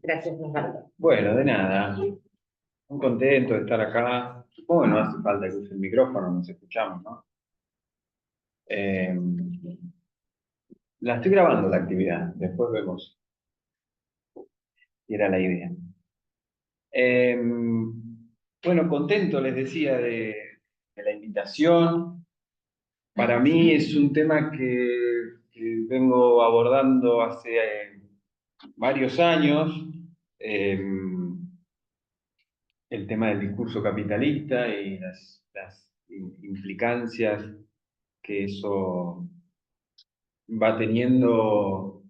Gracias, Osvaldo. Bueno, de nada. Muy contento de estar acá. Supongo que no hace falta que use el micrófono, nos escuchamos, ¿no? Eh, la estoy grabando la actividad, después vemos si era la idea. Eh, bueno, contento, les decía, de la invitación. Para mí es un tema que vengo abordando hace varios años. Eh, el tema del discurso capitalista y las implicancias que eso va teniendo,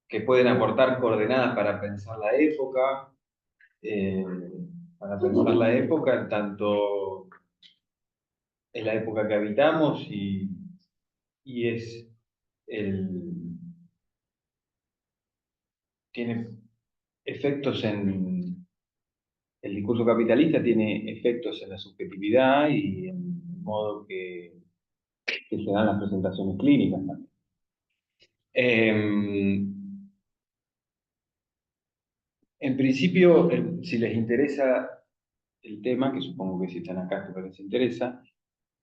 que pueden aportar coordenadas eh, para pensar la época, tanto en la época que habitamos y es el, tiene efectos el discurso capitalista tiene efectos en la subjetividad y en el modo que se dan las presentaciones clínicas también. En principio, si les interesa el tema, que supongo que si están acá es porque les interesa,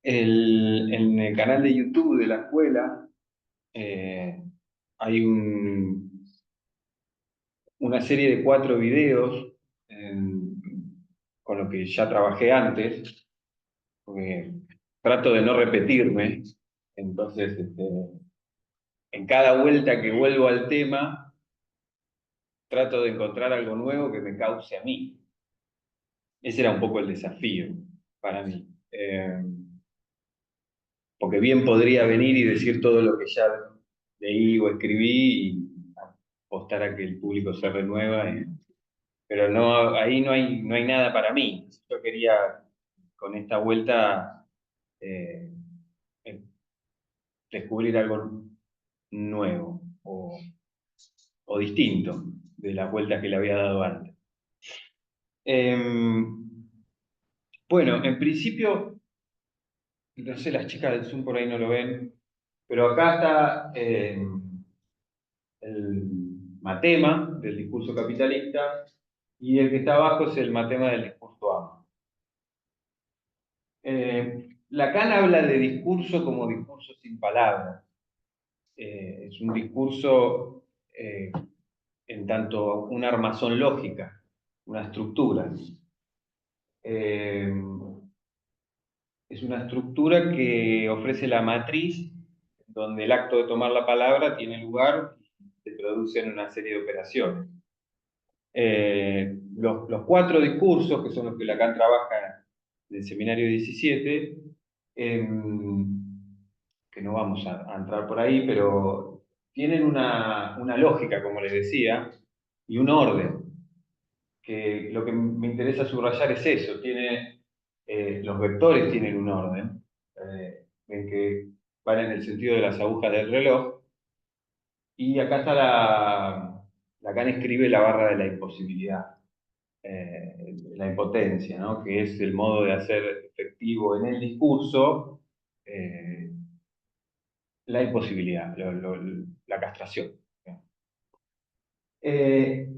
en el canal de YouTube de la escuela eh, hay una serie de 4 videos con lo que ya trabajé antes, porque trato de no repetirme, entonces en cada vuelta que vuelvo al tema, trato de encontrar algo nuevo que me cause a mí. Ese era un poco el desafío para mí. Porque bien podría venir y decir todo lo que ya leí o escribí y apostar a que el público se renueva, pero no, ahí no hay nada para mí. Yo quería con esta vuelta eh, eh, descubrir algo nuevo o distinto de las vueltas que le había dado antes. Bueno, en principio, no sé, las chicas del Zoom por ahí no lo ven, pero acá está el matema del discurso capitalista y el que está abajo es el matema del discurso amo. Lacan habla de discurso como discurso sin palabras. Es un discurso en tanto una armazón lógica, una estructura. Eh, es una estructura que ofrece la matriz donde el acto de tomar la palabra tiene lugar y se producen una serie de operaciones. Los 4 discursos, que son los que Lacan trabaja en el seminario 17, que no vamos a entrar por ahí, pero tienen una lógica, como les decía, y un orden, que lo que me interesa subrayar es eso, los vectores tienen un orden, en que van en el sentido de las agujas del reloj, y acá está Lacan escribe la barra de la imposibilidad. La impotencia, ¿no? Que es el modo de hacer efectivo en el discurso la imposibilidad, la castración. Eh,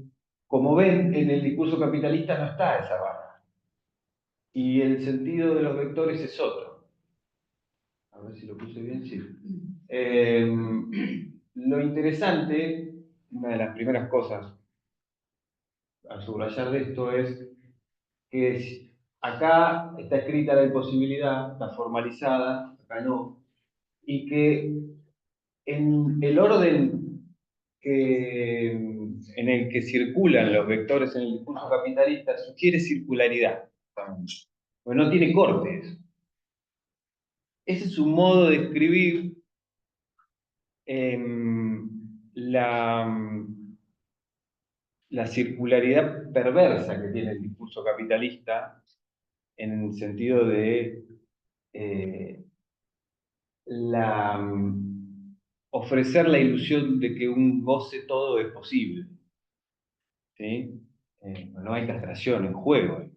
Como ven, en el discurso capitalista no está esa barra. Y el sentido de los vectores es otro. A ver si lo puse bien, sí. Lo interesante, una de las primeras cosas a subrayar de esto es que acá está escrita la imposibilidad, está formalizada, acá no, y que en el orden en el que circulan los vectores en el discurso capitalista sugiere circularidad, pues no tiene cortes. Ese es un modo de escribir la circularidad perversa que tiene el discurso capitalista en el sentido de eh, ofrecer la ilusión de que un goce todo es posible. ¿Sí? No hay castración en juego.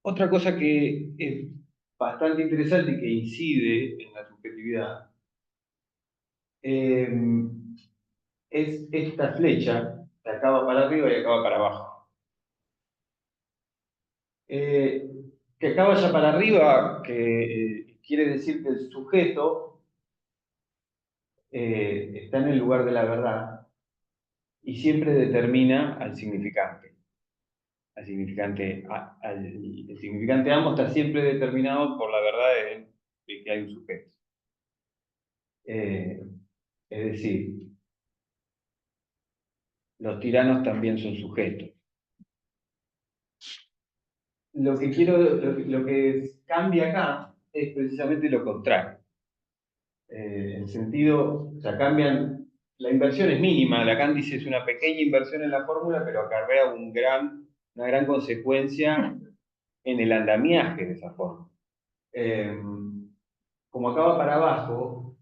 Otra cosa que es bastante interesante y que incide en la subjetividad, eh, es esta flecha que acaba para arriba y acaba para abajo. Que acaba ya para arriba, que quiere decir que el sujeto está en el lugar de la verdad y siempre determina al significante. El significante amo está siempre determinado por la verdad de que hay un sujeto. Es decir, los tiranos también son sujetos. Lo que cambia acá es precisamente lo contrario. El sentido, o sea, cambian, la inversión es mínima, Lacan dice es una pequeña inversión en la fórmula, pero acarrea una gran consecuencia en el andamiaje de esa fórmula. Como acaba para abajo,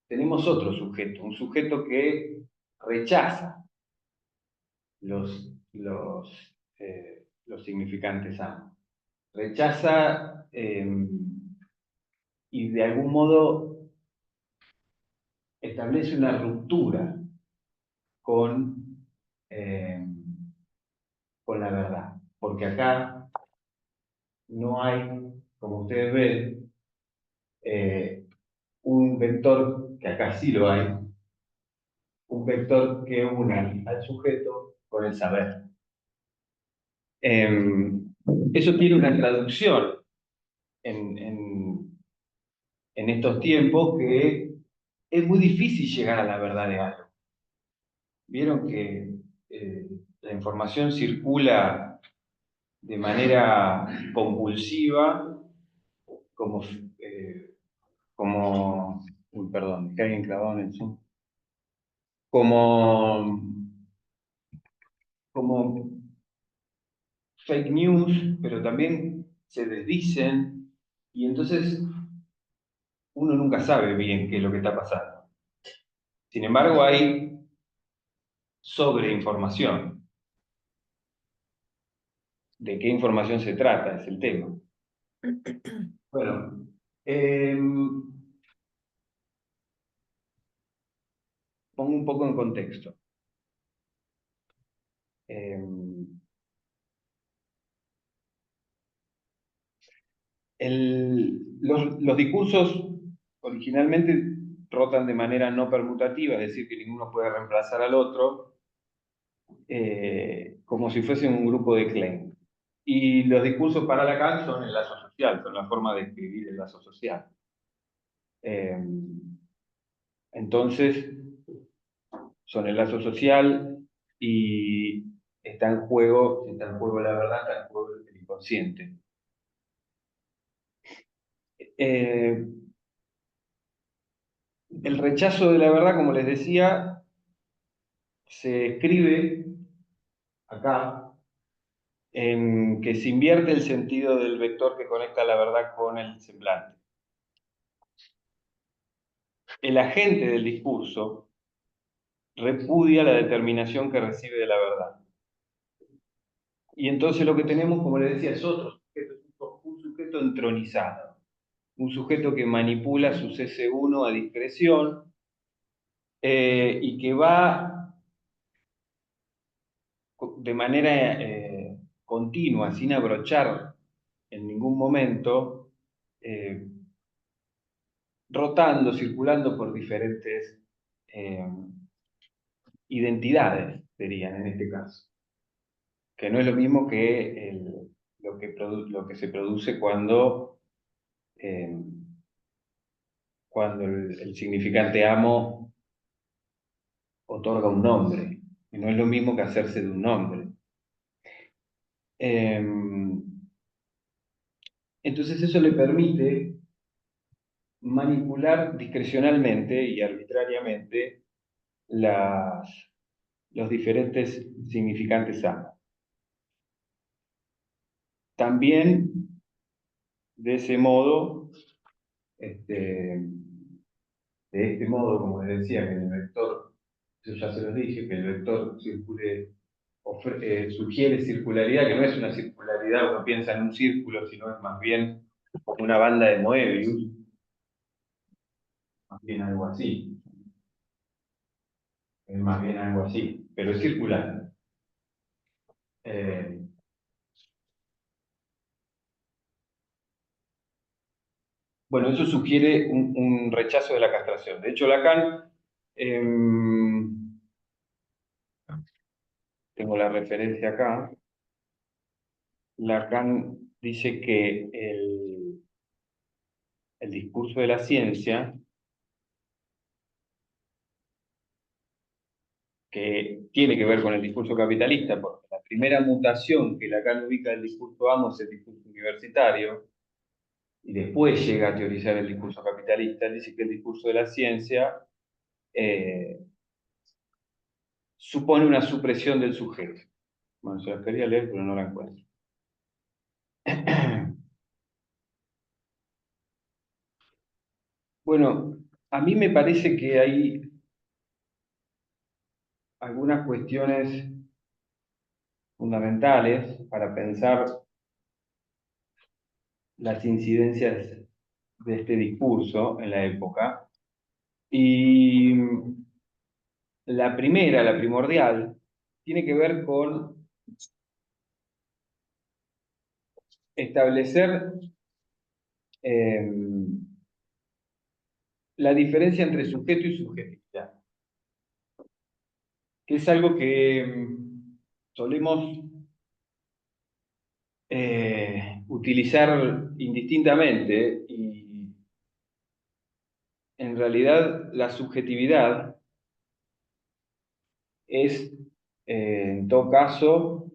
tenemos otro sujeto, un sujeto que rechaza los significantes ambos. Rechaza y de algún modo establece una ruptura con, eh, con la verdad. Porque acá no hay, como ustedes ven, un vector, que acá sí lo hay, un vector que une al sujeto con el saber. Eso tiene una traducción en, en, en estos tiempos que es muy difícil llegar a la verdad de algo. Vieron que la información circula de manera compulsiva, como, uy, perdón, que alguien clavado en el Zoom, como, como fake news, pero también se desdicen, y entonces uno nunca sabe bien qué es lo que está pasando. Sin embargo, hay sobreinformación. ¿De qué información se trata? Es el tema. Bueno, pongo un poco en contexto. Los discursos originalmente rotan de manera no permutativa, es decir, que ninguno puede reemplazar al otro, como si fuesen un grupo de Klein. Y los discursos para Lacan son el lazo social, son la forma de escribir el lazo social. Entonces, son el lazo social y está en juego, la verdad, está en juego el inconsciente. El rechazo de la verdad, como les decía, se escribe acá en que se invierte el sentido del vector que conecta la verdad con el semblante. El agente del discurso repudia la determinación que recibe de la verdad. Y entonces lo que tenemos, como les decía, es otro sujeto, un sujeto entronizado, un sujeto que manipula su CC1 a discreción y que va de manera continua, sin abrochar en ningún momento, rotando, circulando por diferentes identidades, serían en este caso. Que no es lo mismo que lo que se produce eh, cuando el significante amo otorga un nombre. Y no es lo mismo que hacerse de un nombre. Entonces eso le permite manipular discrecionalmente y arbitrariamente los diferentes significantes amo. También, de ese modo, de este modo, como les decía, que el vector, yo ya se los dije, que el vector sugiere circularidad, que no es una circularidad, uno piensa en un círculo, sino es más bien como una banda de Moebius, más bien algo así. es más bien algo así, pero es circular. Eh, bueno, eso sugiere un rechazo de la castración. De hecho, Lacan, tengo la referencia acá, Lacan dice que el discurso de la ciencia, que tiene que ver con el discurso capitalista, porque la primera mutación que Lacan ubica del discurso amo es el discurso universitario, y después llega a teorizar el discurso capitalista. Él dice que el discurso de la ciencia eh, supone una supresión del sujeto. Bueno, se la quería leer, pero no la encuentro. Bueno, a mí me parece que hay algunas cuestiones fundamentales para pensar las incidencias de este discurso en la época. Y la primera, la primordial, tiene que ver con establecer eh, la diferencia entre sujeto y subjetividad, que es algo que solemos utilizar indistintamente, y en realidad la subjetividad es, en todo caso,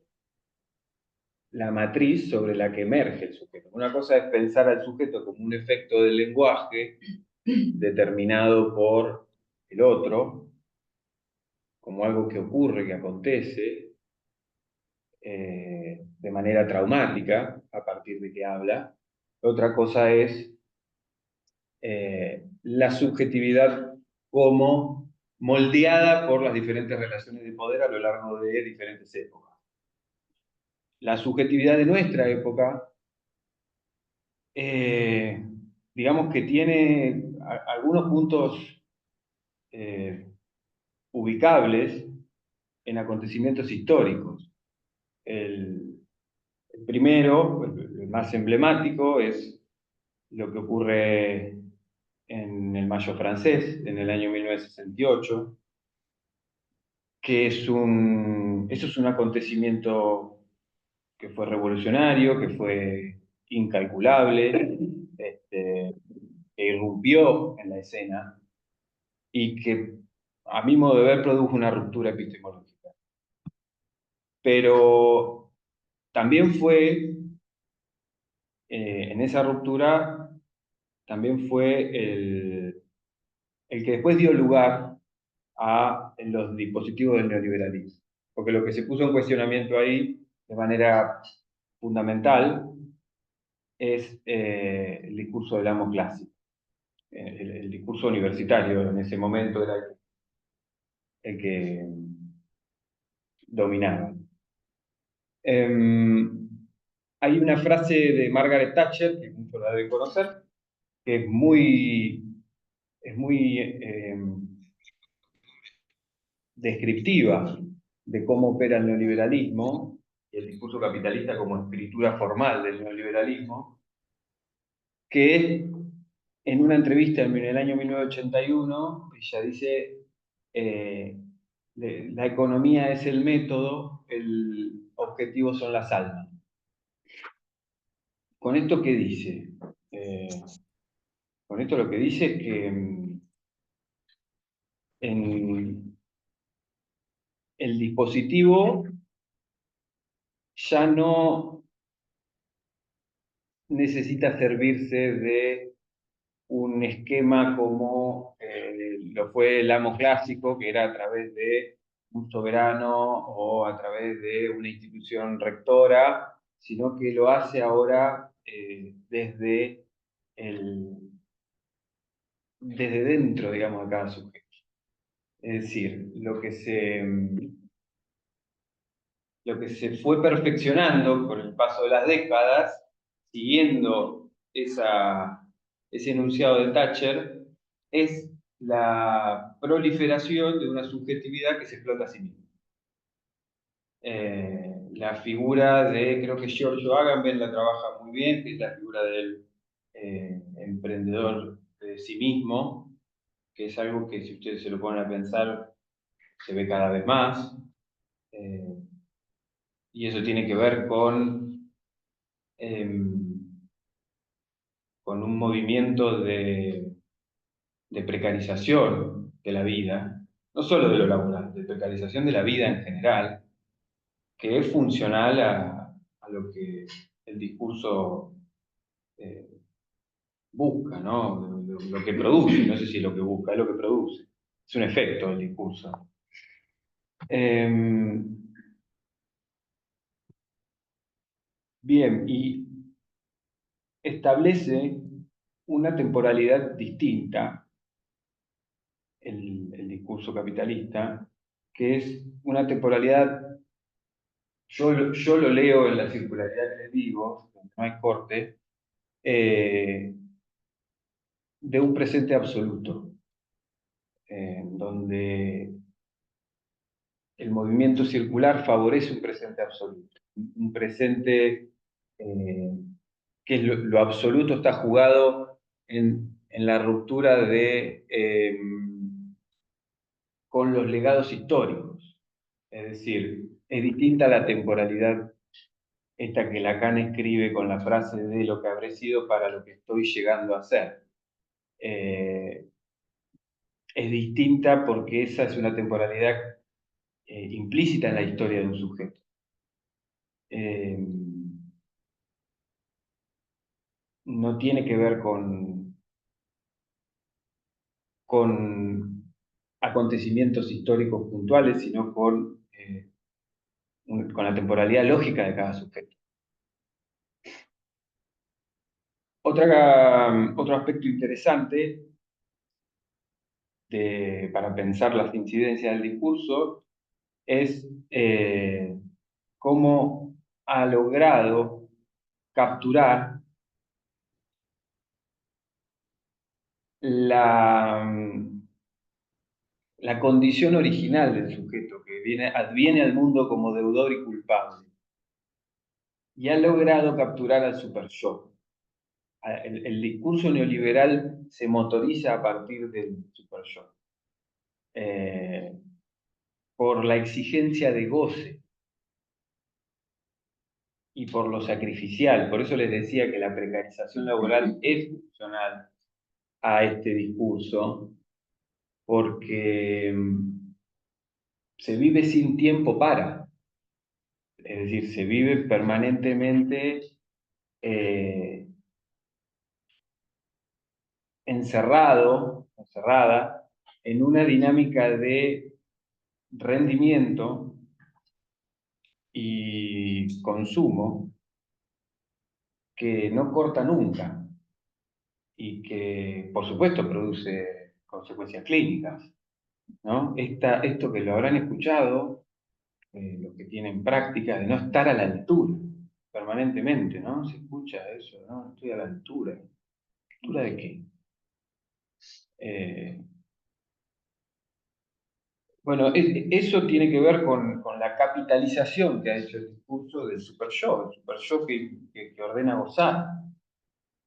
la matriz sobre la que emerge el sujeto. Una cosa es pensar al sujeto como un efecto del lenguaje determinado por el otro, como algo que ocurre, que acontece de manera traumática a partir de que habla. Otra cosa es la subjetividad como moldeada por las diferentes relaciones de poder a lo largo de diferentes épocas. La subjetividad de nuestra época, eh, digamos que tiene algunos puntos eh, ubicables en acontecimientos históricos. El primero, el más emblemático, es lo que ocurre en el Mayo francés, en el año 1968, que eso es un acontecimiento que fue revolucionario, que fue incalculable, que irrumpió en la escena y que, a mi modo de ver, produjo una ruptura epistemológica. Pero también fue, en esa ruptura, también fue el que después dio lugar a los dispositivos del neoliberalismo. Porque lo que se puso en cuestionamiento ahí, de manera fundamental, es el discurso del amo clásico. El discurso universitario en ese momento era el que dominaba. Hay una frase de Margaret Thatcher, que muchos la deben conocer, que es muy descriptiva de cómo opera el neoliberalismo y el discurso capitalista como escritura formal del neoliberalismo, que en una entrevista en el año 1981, ella dice, eh, la economía es el método, el objetivo son las almas. ¿Con esto qué dice? Eh, con esto lo que dice es que en el dispositivo ya no necesita servirse de un esquema como lo fue el amo clásico, que era a través de un soberano o a través de una institución rectora, sino que lo hace ahora desde dentro, digamos, de cada sujeto. Es decir, lo que se fue perfeccionando con el paso de las décadas, siguiendo ese enunciado de Thatcher, es la proliferación de una subjetividad que se explota a sí misma. La figura de, creo que Giorgio Agamben la trabaja muy bien, que es la figura del emprendedor de sí mismo, que es algo que si ustedes se lo ponen a pensar, se ve cada vez más. Y eso tiene que ver con un movimiento de precarización de la vida, no solo de lo laboral, de precarización de la vida en general, que es funcional a lo que el discurso eh, busca, ¿no? Lo que produce, no sé si lo que busca, es lo que produce. Es un efecto del discurso. Bien, y establece una temporalidad distinta, el discurso capitalista, que es una temporalidad, yo lo leo en la circularidad que les digo, donde no hay corte, de un presente absoluto, donde el movimiento circular favorece un presente absoluto, un presente que es lo absoluto está jugado en la ruptura con los legados históricos. Es decir, es distinta la temporalidad esta que Lacan escribe con la frase de lo que habré sido para lo que estoy llegando a ser. Es distinta porque esa es una temporalidad implícita en la historia de un sujeto. Eh, no tiene que ver con acontecimientos históricos puntuales, sino con la temporalidad lógica de cada sujeto. Otro aspecto interesante para pensar las incidencias del discurso es cómo ha logrado capturar la, la condición original del sujeto, que adviene al mundo como deudor y culpable, y ha logrado capturar al super-yo. El discurso neoliberal se motoriza a partir del super-yo, por la exigencia de goce y por lo sacrificial. Por eso les decía que la precarización laboral es funcional a este discurso, porque se vive sin tiempo para, es decir, se vive permanentemente encerrada en una dinámica de rendimiento y consumo que no corta nunca y que, por supuesto, produce consecuencias clínicas, ¿no? Esto que lo habrán escuchado, los que tienen práctica de no estar a la altura permanentemente, ¿no? Se escucha eso, ¿no? Estoy a la altura. ¿Altura de qué? Eh, bueno, eso tiene que ver con la capitalización que ha hecho el discurso del super-yo, el super-yo que ordena gozar,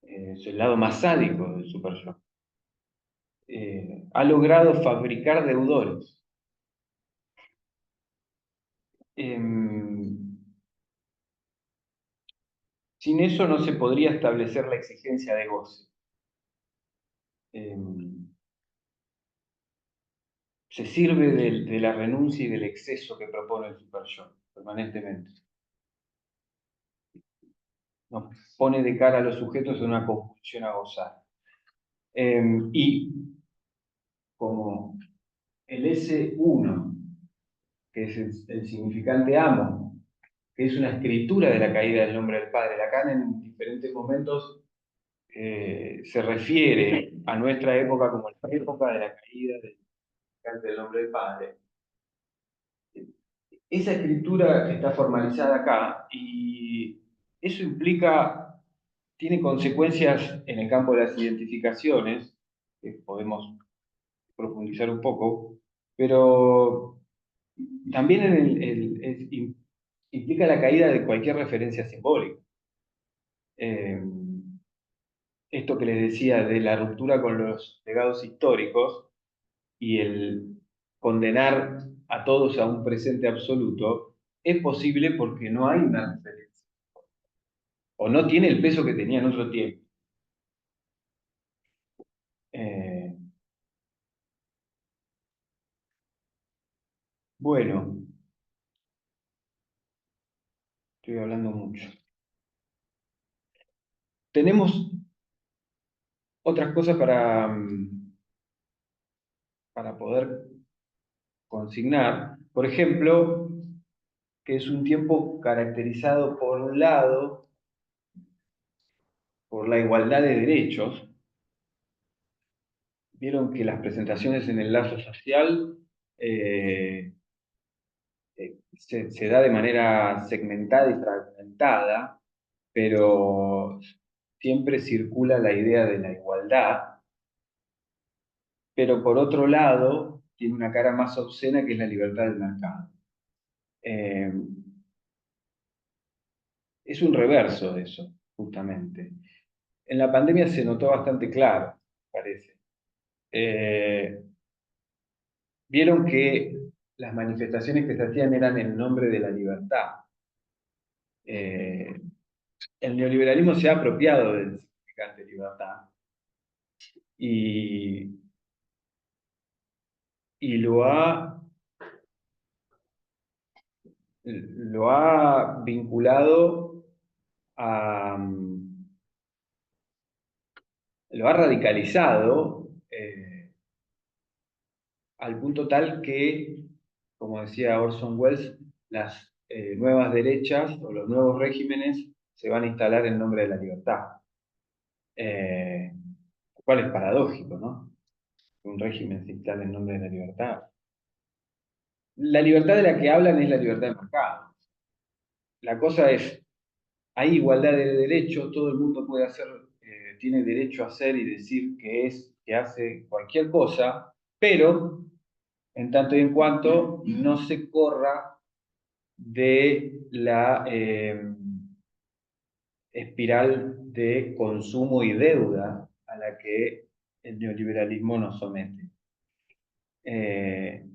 es el lado más sádico del super-yo. Ha logrado fabricar deudores. Sin eso no se podría establecer la exigencia de goce. Se sirve de la renuncia y del exceso que propone el super-yo permanentemente. Nos pone de cara a los sujetos en una compulsión a gozar. Y como el S1, que es el significante amo, que es una escritura de la caída del nombre del Padre. Lacan en diferentes momentos se refiere a nuestra época como la época de la caída del nombre del Padre. Esa escritura está formalizada acá y eso tiene consecuencias en el campo de las identificaciones, que podemos profundizar un poco, pero también implica la caída de cualquier referencia simbólica. Eh, Esto que les decía de la ruptura con los legados históricos y el condenar a todos a un presente absoluto, es posible porque no hay una referencia, o no tiene el peso que tenía en otro tiempo. Eh, bueno, estoy hablando mucho. Tenemos otras cosas para poder consignar. Por ejemplo, que es un tiempo caracterizado por un lado por la igualdad de derechos. Vieron que las presentaciones en el lazo social eh, se da de manera segmentada y fragmentada, pero siempre circula la idea de la igualdad, pero por otro lado tiene una cara más obscena que es la libertad del mercado. Eh, es un reverso de eso, justamente. En la pandemia se notó bastante claro, parece. Eh, Vieron que las manifestaciones que se hacían eran en nombre de la libertad. Eh, el neoliberalismo se ha apropiado del significante libertad y, y lo ha vinculado a, lo ha radicalizado al punto tal que, como decía Orson Welles, las nuevas derechas o los nuevos regímenes se van a instalar en nombre de la libertad. Lo cual es paradójico, ¿no? Un régimen se instala en nombre de la libertad. La libertad de la que hablan es la libertad de mercado. La cosa es, hay igualdad de derechos, todo el mundo puede hacer, tiene derecho a hacer y decir que hace cualquier cosa, pero en tanto y en cuanto no se corra de la espiral de consumo y deuda a la que el neoliberalismo nos somete. Eh,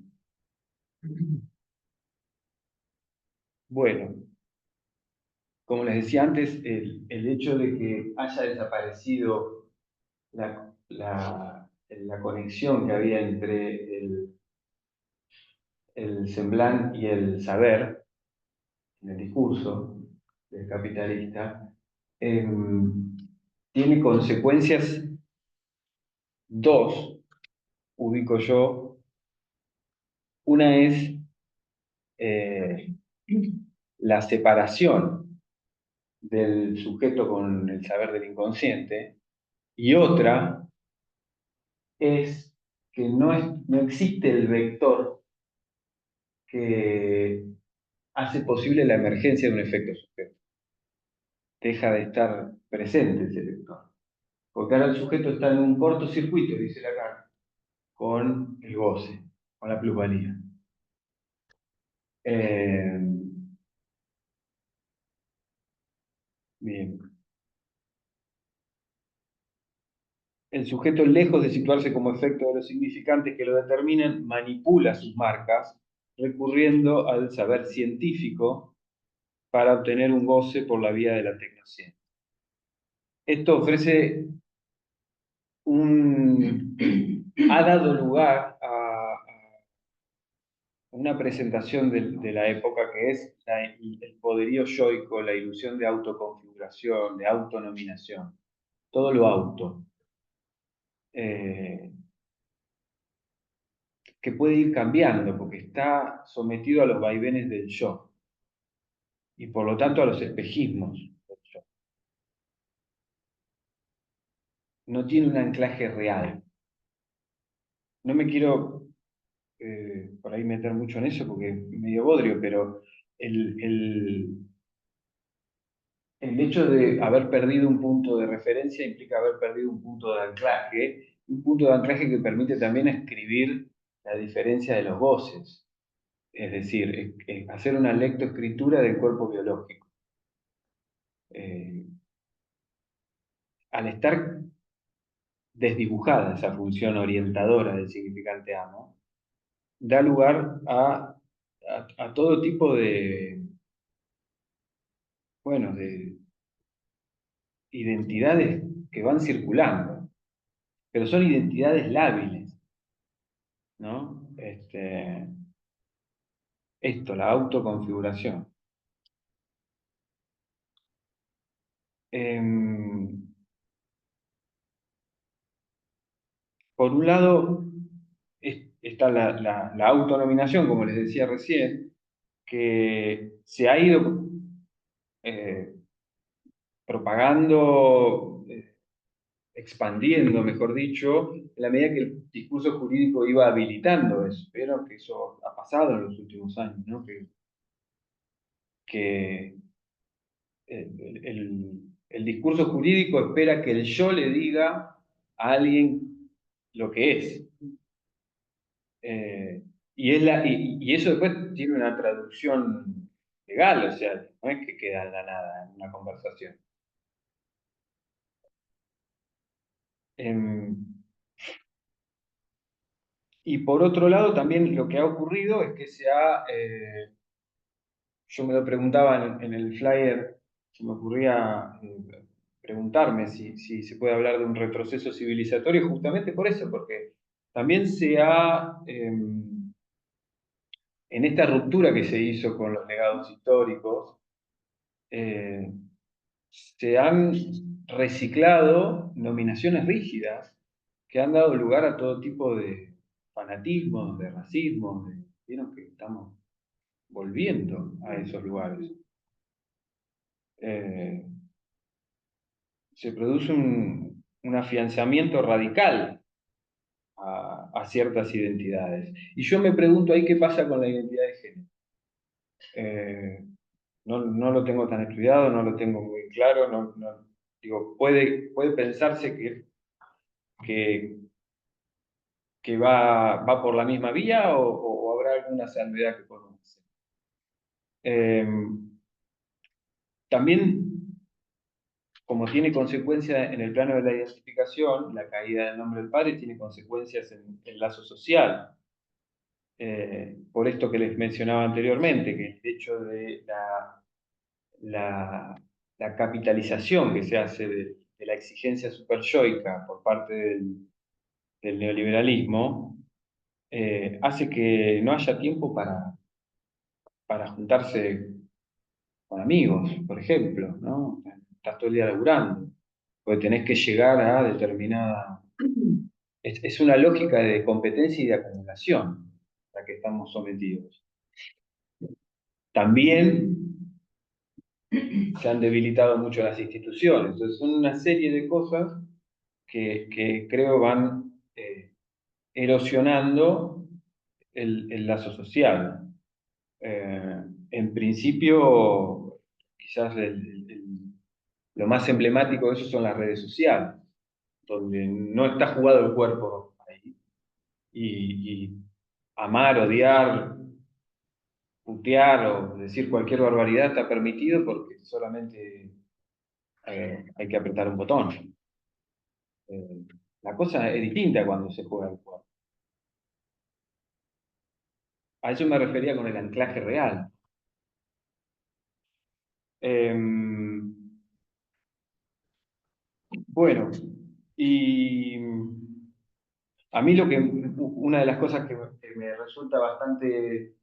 bueno, como les decía antes, el hecho de que haya desaparecido la conexión que había entre el semblant y el saber en el discurso del capitalista, eh, tiene consecuencias dos, ubico yo. Una es eh, la separación del sujeto con el saber del inconsciente, y otra es que no existe el vector que hace posible la emergencia de un efecto sujeto. Deja de estar presente ese vector. Porque ahora el sujeto está en un cortocircuito, dice Lacan, con el goce, con la plusvalía. Eh, Bien. El sujeto, lejos de situarse como efecto de los significantes que lo determinan, manipula sus marcas, recurriendo al saber científico para obtener un goce por la vía de la tecnociencia. Esto ha dado lugar a una presentación de la época que es el poderío yoico, la ilusión de autoconfiguración, de autonominación, todo lo auto, eh, que puede ir cambiando porque está sometido a los vaivenes del yo y por lo tanto a los espejismos del yo. No tiene un anclaje real. No me quiero por ahí meter mucho en eso porque es medio bodrio, pero el, el, el hecho de haber perdido un punto de referencia implica haber perdido un punto de anclaje un punto de anclaje que permite también escribir la diferencia de los voces, es decir, hacer una lectoescritura del cuerpo biológico. Al estar desdibujada esa función orientadora del significante amo, da lugar a todo tipo de, bueno, de identidades que van circulando, pero son identidades lábiles, ¿no? La autoconfiguración. Em, por un lado, está la autonominación, como les decía recién, que se ha ido eh, propagando, expandiendo, mejor dicho, en la medida que el discurso jurídico iba habilitando eso. Pero que eso ha pasado en los últimos años, ¿no? Que el discurso jurídico espera que el yo le diga a alguien lo que es. Y eso después tiene una traducción legal, o sea, no es que queda en la nada en una conversación. Em, y por otro lado, también lo que ha ocurrido es que yo me lo preguntaba en el flyer, se me ocurría preguntarme si se puede hablar de un retroceso civilizatorio justamente por eso, porque también en esta ruptura que se hizo con los legados históricos, eh, se han reciclado nominaciones rígidas que han dado lugar a todo tipo de fanatismo, de racismo, vieron que estamos volviendo a esos lugares. Eh, Se produce un afianzamiento radical a ciertas identidades. Y yo me pregunto ahí qué pasa con la identidad de género. Eh, no lo tengo tan estudiado, no lo tengo muy claro, digo, puede pensarse que, que va por la misma vía o habrá alguna salvedad que podemos hacer. Eh, También, como tiene consecuencias en el plano de la identificación, la caída del nombre del padre tiene consecuencias en el lazo social. Por esto que les mencionaba anteriormente, que el hecho de la, la capitalización que se hace de la exigencia superyoica por parte del neoliberalismo, hace que no haya tiempo para juntarse con amigos, por ejemplo, ¿no? Estás todo el día laburando, porque tenés que llegar a determinada... Es una lógica de competencia y de acumulación a la que estamos sometidos. También se han debilitado mucho las instituciones, entonces son una serie de cosas que creo van erosionando el lazo social. En principio, quizás lo más emblemático de eso son las redes sociales, donde no está jugado el cuerpo ahí. Y amar, odiar, putear o decir cualquier barbaridad está permitido porque solamente hay que apretar un botón. Eh, la cosa es distinta cuando se juega el cuerpo. A eso me refería con el anclaje real. Eh, bueno, y a mí una de las cosas que me resulta bastante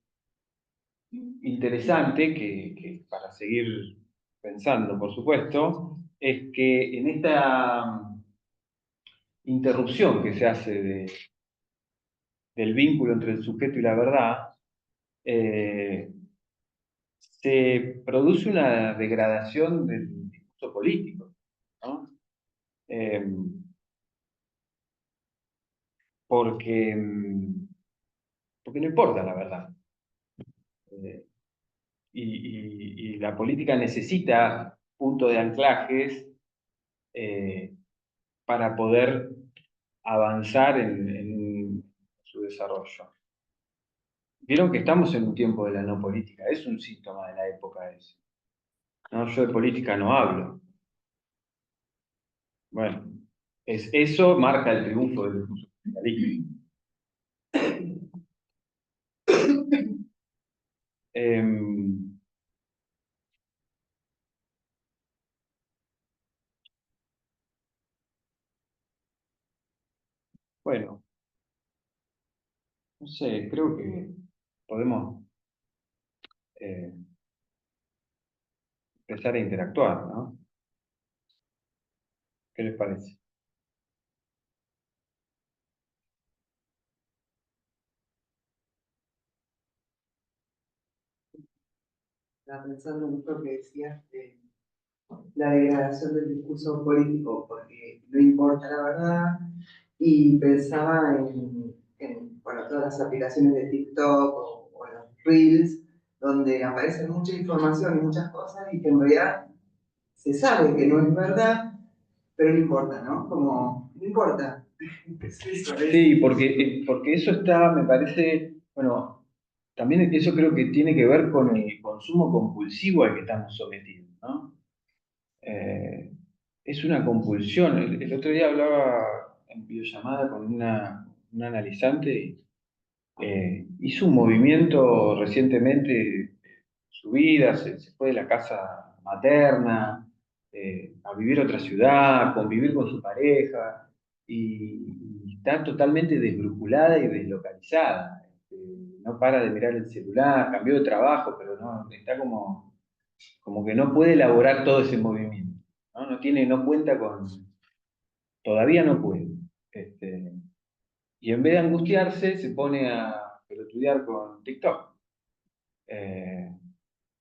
interesante, que para seguir pensando, por supuesto, es que en esta interrupción que se hace del vínculo entre el sujeto y la verdad, eh, se produce una degradación del discurso político, ¿no? Eh, porque, porque no importa la verdad. Eh, y la política necesita puntos de anclajes para poder avanzar en su desarrollo. Vieron que estamos en un tiempo de la no política, es un síntoma de la época ese. No, yo de política no hablo. Bueno, eso marca el triunfo del discurso capitalista. Em, bueno, no sé, creo que podemos eh, empezar a interactuar, ¿no? ¿Qué les parece? Estaba pensando en esto que decías de la degradación del discurso político, porque no importa la verdad, y pensaba bueno, todas las aplicaciones de TikTok o los Reels, donde aparecen mucha información y muchas cosas, y que en realidad se sabe que no es verdad, pero no importa, ¿no? Como, no importa. Sí, porque eso está, me parece, bueno, también eso creo que tiene que ver con el consumo compulsivo al que estamos sometidos, ¿no? Eh, es una compulsión. El otro día hablaba en videollamada con una analizante. Hizo un movimiento recientemente en su vida, se fue de la casa materna, a vivir a otra ciudad, convivir con su pareja, y está totalmente desbrujulada y deslocalizada. No para de mirar el celular, cambió de trabajo, pero no, está como que no puede elaborar todo ese movimiento. No, no cuenta con, todavía no puede. Este, y en vez de angustiarse, se pone a pelotudear con TikTok. Eh,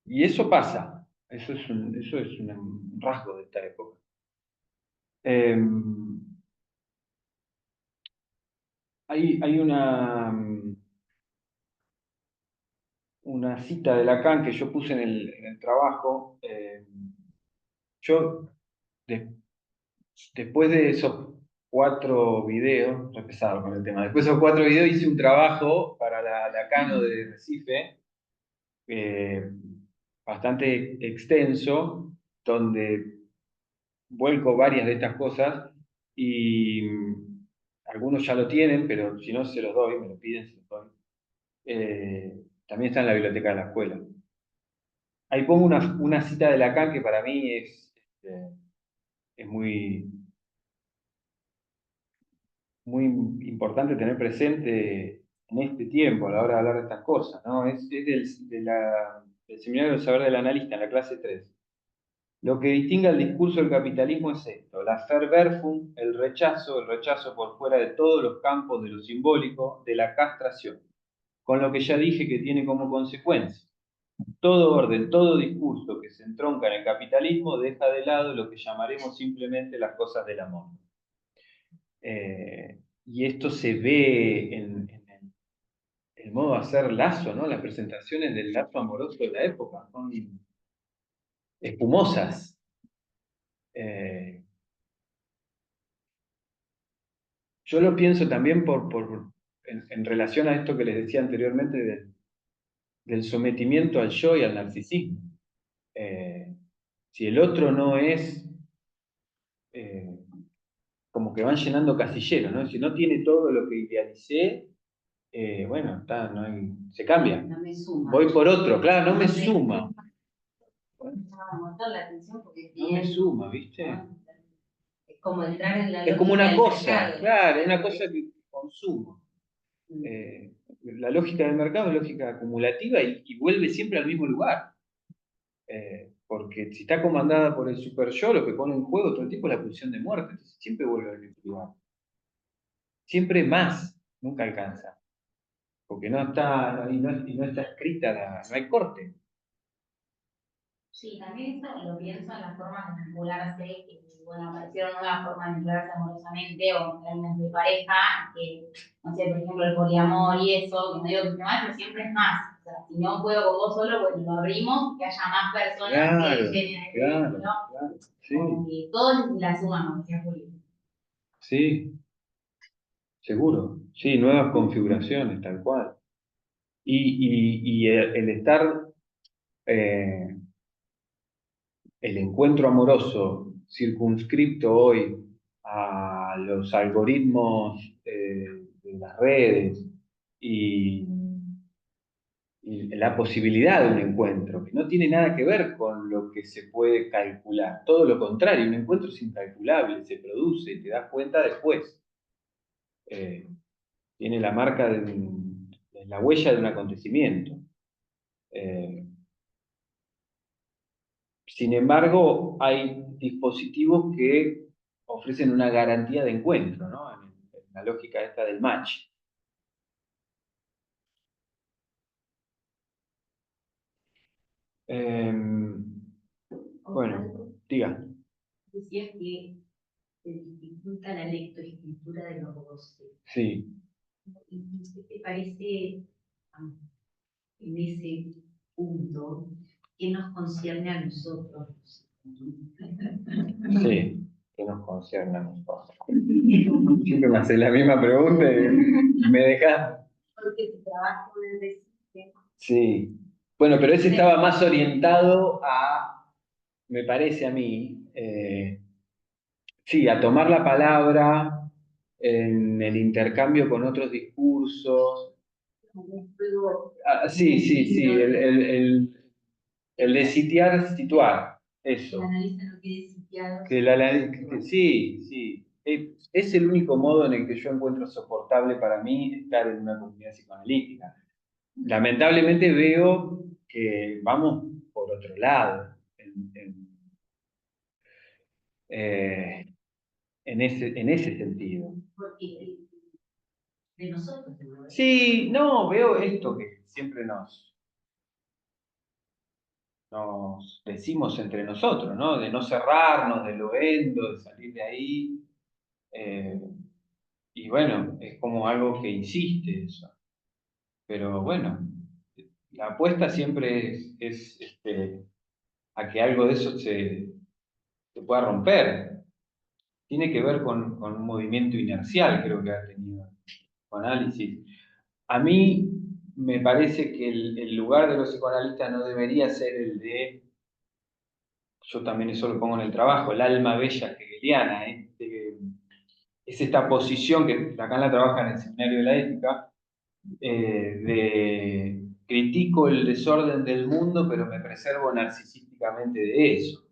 y eso pasa. Eso es un rasgo de esta época. Eh, hay una cita de Lacan que yo puse en el trabajo. Yo, de- después de esos 4 videos, he empezado con el tema, después de esos 4 videos hice un trabajo para la Lacano de Recife, eh, bastante extenso, donde vuelco varias de estas cosas y algunos ya lo tienen, pero si no se los doy, me lo piden, se los doy. También está en la biblioteca de la escuela. Ahí pongo una cita de Lacan que para mí es muy importante tener presente en este tiempo a la hora de hablar de estas cosas, ¿no? Es del Seminario del Saber del Analista, en la clase 3. Lo que distingue al discurso del capitalismo es esto: la Verwerfung, el rechazo por fuera de todos los campos de lo simbólico, de la castración, con lo que ya dije que tiene como consecuencia. Todo orden, todo discurso que se entronca en el capitalismo deja de lado lo que llamaremos simplemente las cosas del amor. Y esto se ve en el modo de hacer lazo, ¿no? Las presentaciones del lazo amoroso de la época son espumosas. Eh, Yo lo pienso también en relación a esto que les decía anteriormente del sometimiento al yo y al narcisismo. Eh, si el otro no es, eh, como que van llenando casilleros, ¿no? Si no tiene todo lo que idealicé, bueno, está, no hay, se cambia. No me suma. Voy por otro, claro, no me suma. Me llama un montón la atención porque No me suma, ¿viste? ¿no? Es como entrar en la Es como lógica una del cosa, mercado. claro, una cosa que consumo. La lógica del mercado es lógica acumulativa y vuelve siempre al mismo lugar. Porque si está comandada por el super yo, lo que pone en juego todo el tiempo es la pulsión de muerte. Entonces siempre vuelve al mismo lugar. Siempre más, nunca alcanza. Porque no está, y no está escrita, no hay corte. Sí, también eso lo pienso en las formas de vincularse, que bueno, aparecieron nuevas formas de vincularse amorosamente o en términos de pareja, que, no sé, por ejemplo, el poliamor y eso, que no digo que esté mal, pero siempre es más. O sea, si no puedo con vos solo, bueno, lo abrimos, que haya más personas Claro, que generen ese claro, vínculo, claro. Sí, como que todo la suma, como decía Julio. sí. seguro, sí, nuevas configuraciones, tal cual. Y el estar, eh, el encuentro amoroso circunscripto hoy a los algoritmos de las redes y, y la posibilidad de un encuentro, que no tiene nada que ver con lo que se puede calcular. Todo lo contrario, un encuentro es incalculable, se produce y te das cuenta después. Eh, Tiene la marca de la huella de un acontecimiento. Eh, Sin embargo, hay dispositivos que ofrecen una garantía de encuentro, ¿no? En la lógica esta del match. Eh, bueno, diga. Decías que se dificulta la lectoescritura de los voces. Sí. ¿Y qué te parece ah, en ese punto que nos concierne a nosotros? Sí, que nos concierne a nosotros. Siempre me haces la misma pregunta y me dejas. Porque tu trabajo es Sí. Bueno, pero ese estaba más orientado a, me parece a mí, sí, a tomar la palabra en el intercambio con otros discursos. un juego. Sí, sí, sí, el de sitiar, situar, Que eso. el analista no quede sitiado. Sí, sí. Es el único modo en el que yo encuentro soportable para mí estar en una comunidad psicoanalítica. Lamentablemente veo que vamos por otro lado eh, en ese sentido. Porque de nosotros, ¿no? Sí, no, veo esto que siempre nos decimos entre nosotros, ¿no? De no cerrarnos, de lo endo, de salir de ahí. Eh, y bueno, es como algo que insiste eso. Pero bueno, la apuesta siempre a que algo de eso se pueda romper. Tiene que ver con un movimiento inercial, creo que ha tenido con análisis. A mí me parece que el lugar de los psicoanalistas no debería ser el de, yo también eso lo pongo en el trabajo, el alma bella hegeliana, es esta posición que acá la trabaja en el Seminario de la Ética, de critico el desorden del mundo, pero me preservo narcisísticamente de eso,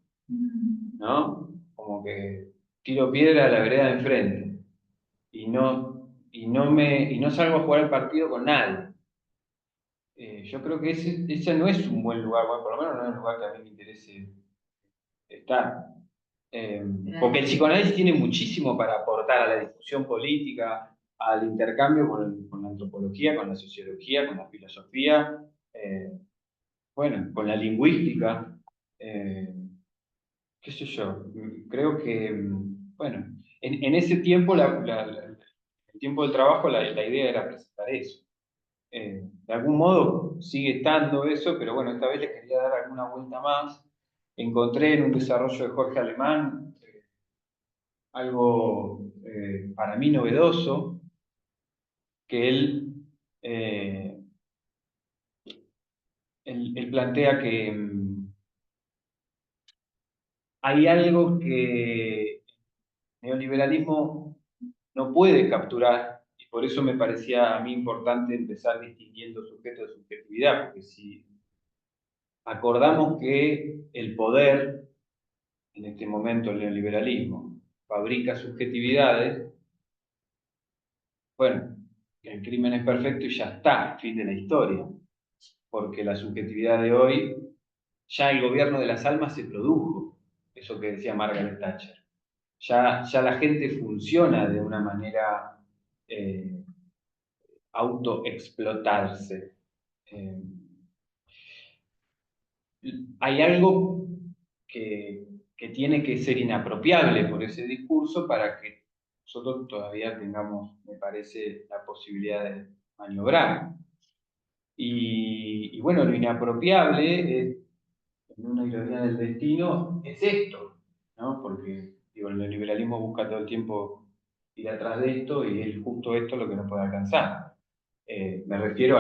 ¿no? Como que tiro piedra a la vereda de enfrente y no salgo a jugar el partido con nadie. Yo creo que ese no es un buen lugar, bueno, por lo menos no es un lugar que a mí me interese estar. Porque el psicoanálisis tiene muchísimo para aportar a la discusión política, al intercambio con la antropología, con la sociología, con la filosofía, bueno, con la lingüística. eh, Qué sé yo, creo que, bueno, en ese tiempo, el tiempo del trabajo, la idea era presentar eso. De algún modo sigue estando eso, pero bueno, esta vez le quería dar alguna vuelta más. Encontré en un desarrollo de Jorge Alemán algo para mí novedoso, que eh, él plantea que hay algo que el neoliberalismo no puede capturar, y por eso me parecía a mí importante empezar distinguiendo sujeto de subjetividad, porque si acordamos que el poder, en este momento el neoliberalismo, fabrica subjetividades, bueno, el crimen es perfecto y ya está, fin de la historia, porque la subjetividad de hoy, ya el gobierno de las almas se produjo, eso que decía Margaret Thatcher. Ya la gente funciona de una manera eh, autoexplotarse. Eh, Hay algo que tiene que ser inapropiable por ese discurso para que nosotros todavía tengamos, me parece, la posibilidad de maniobrar. Y bueno, lo inapropiable es, en una ironía del destino, es esto, ¿no? Porque digo, el neoliberalismo busca todo el tiempo ir atrás de esto y es justo esto lo que no puede alcanzar. Me refiero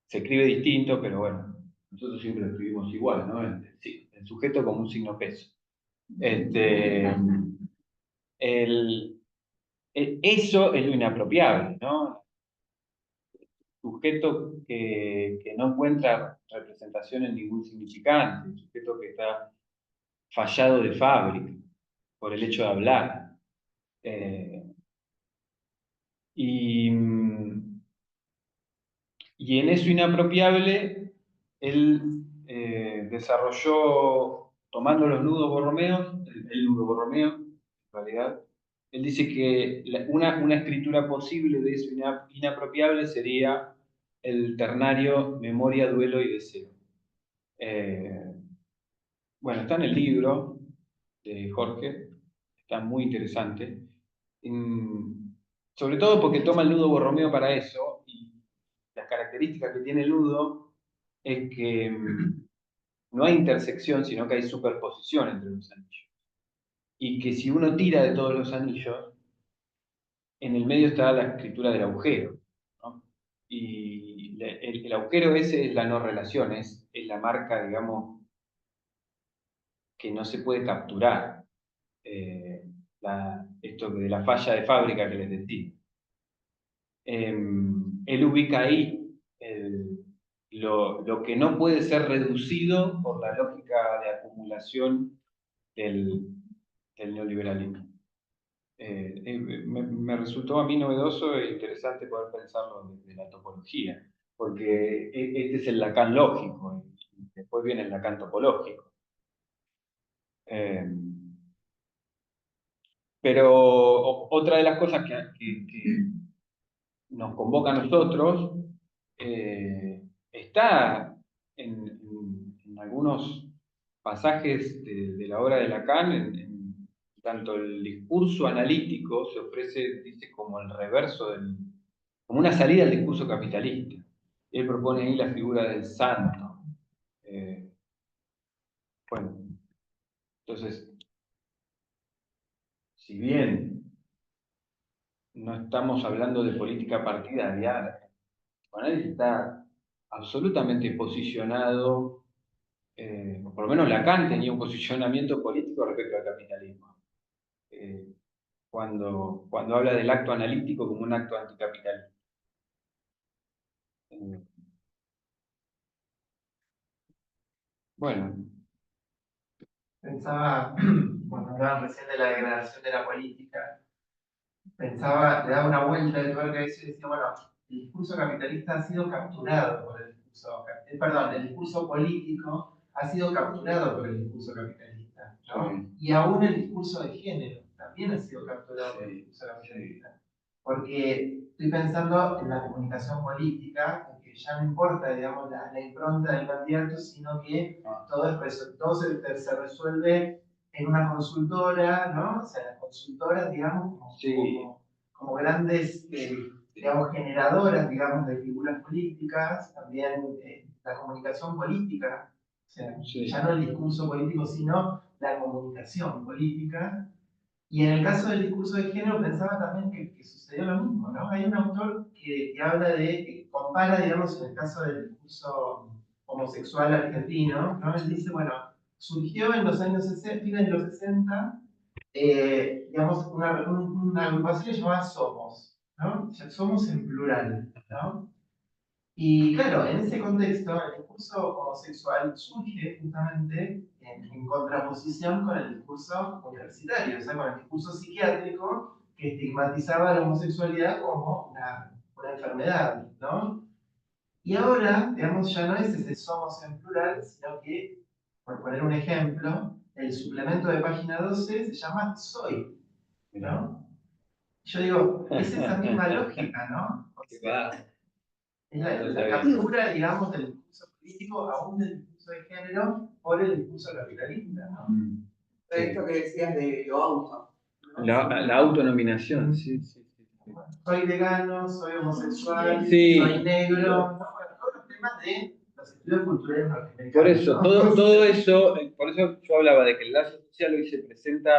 se escribe distinto, pero bueno, nosotros siempre lo escribimos igual, ¿no? El sujeto como un signo peso. Eso es lo inapropiable, ¿no? Sujeto que no encuentra representación en ningún significante, un sujeto que está fallado de fábrica por el hecho de hablar. Y, y en eso inapropiable, él desarrolló, tomando los nudos borromeos, el nudo borromeo, en realidad, él dice que una escritura posible de eso inapropiable sería el ternario memoria, duelo y deseo. Bueno, está en el libro de Jorge, está muy interesante. Sobre todo porque toma el nudo borromeo para eso, y las características que tiene el nudo es que no hay intersección, sino que hay superposición entre los anillos. Y que si uno tira de todos los anillos, en el medio está la escritura del agujero, ¿no? Y el agujero ese es la no relación, es la marca, digamos, que no se puede capturar. Esto de la falla de fábrica que les decía. Él ubica ahí lo que no puede ser reducido por la lógica de acumulación del neoliberalismo. Me resultó a mí novedoso e interesante poder pensarlo desde la topología, porque este es el Lacan lógico, y después viene el Lacan topológico. Pero otra de las cosas que nos convoca a nosotros está en algunos pasajes de la obra de Lacan, tanto el discurso analítico se ofrece, dice, como el reverso, como una salida al discurso capitalista. Él propone ahí la figura del santo. Bueno, entonces, si bien no estamos hablando de política partidaria, Bonelli está absolutamente posicionado, por lo menos Lacan tenía un posicionamiento político respecto al capitalismo, cuando habla del acto analítico como un acto anticapitalista. Bueno. Pensaba, cuando hablaban recién de la degradación de la política, pensaba, le daba una vuelta de tuerca y decía, bueno, el discurso capitalista ha sido capturado por el discurso, perdón, el discurso político ha sido capturado por el discurso capitalista, ¿no? Sí. Y aún el discurso de género también ha sido capturado por el discurso capitalista. Porque estoy pensando en la comunicación política, en que ya no importa, digamos, la impronta del candidato, sino que todo se resuelve en una consultora, ¿no? O sea, las consultoras, digamos, como grandes, digamos, generadoras, digamos, de figuras políticas, también la comunicación política, o sea, ya no el discurso político, sino la comunicación política. Y en el caso del discurso de género pensaba también que sucedió lo mismo, ¿no? Hay un autor que habla que compara, digamos, en el caso del discurso homosexual argentino, ¿no? Él dice, bueno, surgió en los años 60, fines de los 60, digamos, una agrupación llamada Somos, ¿no? Somos en plural, ¿no? Y claro, en ese contexto, el discurso homosexual surge justamente en contraposición con el discurso universitario, o sea, con el discurso psiquiátrico que estigmatizaba la homosexualidad como una enfermedad, ¿no? Y ahora, digamos, ya no es ese somos en plural, sino que, por poner un ejemplo, el suplemento de página 12 se llama soy, ¿no? Yo digo, es esa misma lógica, ¿no? O sea, es la captura, digamos, del discurso político, aún del discurso de género, por el discurso capitalista, ¿no? Esto que decías de lo auto, ¿no? La autonominación, sí. Soy vegano, soy homosexual, Sí. soy negro, ¿no? Bueno, todos los temas de los estudios culturales norteamericanos. Por eso, ¿no? todo eso, por eso yo hablaba de que el lazo social hoy se presenta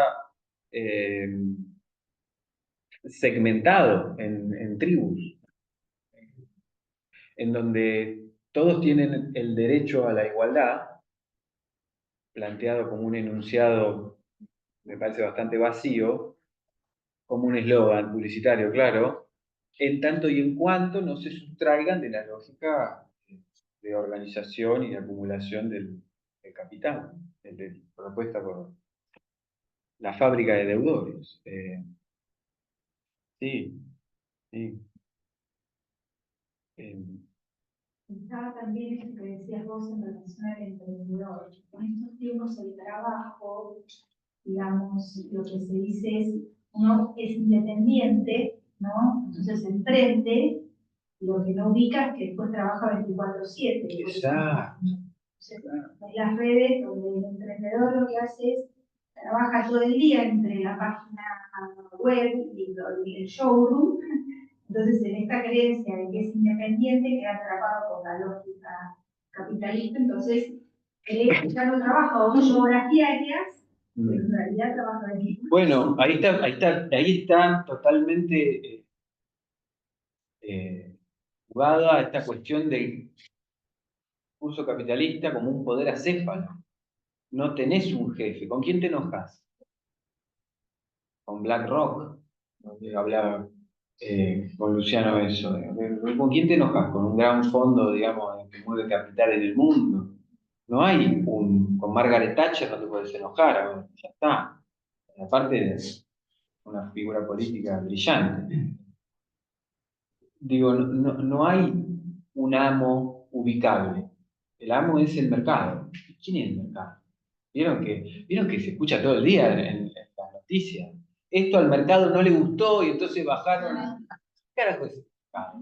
segmentado en tribus, en donde todos tienen el derecho a la igualdad, planteado como un enunciado, me parece bastante vacío, como un eslogan publicitario, claro, en tanto y en cuanto no se sustraigan de la lógica de organización y de acumulación del capital, propuesta por la fábrica de deudores. Sí, sí. Eh, Estaba también eso que decías vos en relación al emprendedor. En estos tiempos el trabajo, digamos, lo que se dice es, uno es independiente, ¿no? Entonces emprende, lo que no ubica es que después trabaja 24/7. Exacto. Entonces, en las redes donde el emprendedor lo que hace es, trabaja todo el día entre la página web y el showroom. Entonces, en esta creencia de que es independiente, queda atrapado por la lógica capitalista, entonces cree que ya no trabaja 8 horas diarias, pero en realidad trabaja 24. Bueno, ahí está totalmente jugada esta cuestión del curso capitalista como un poder acéfalo. No tenés un jefe. ¿Con quién te enojas? Con BlackRock, donde hablaba con Luciano eso. ¿Con quién te enojas? Con un gran fondo, digamos, que mueve capital en el mundo. No hay con Margaret Thatcher no te puedes enojar, bueno, ya está. Aparte es una figura política brillante. Digo, no hay un amo ubicable. El amo es el mercado. ¿Quién es el mercado? ¿Vieron que se escucha todo el día en las noticias? Esto al mercado no le gustó y entonces bajaron. ¿Qué carajo es el mercado?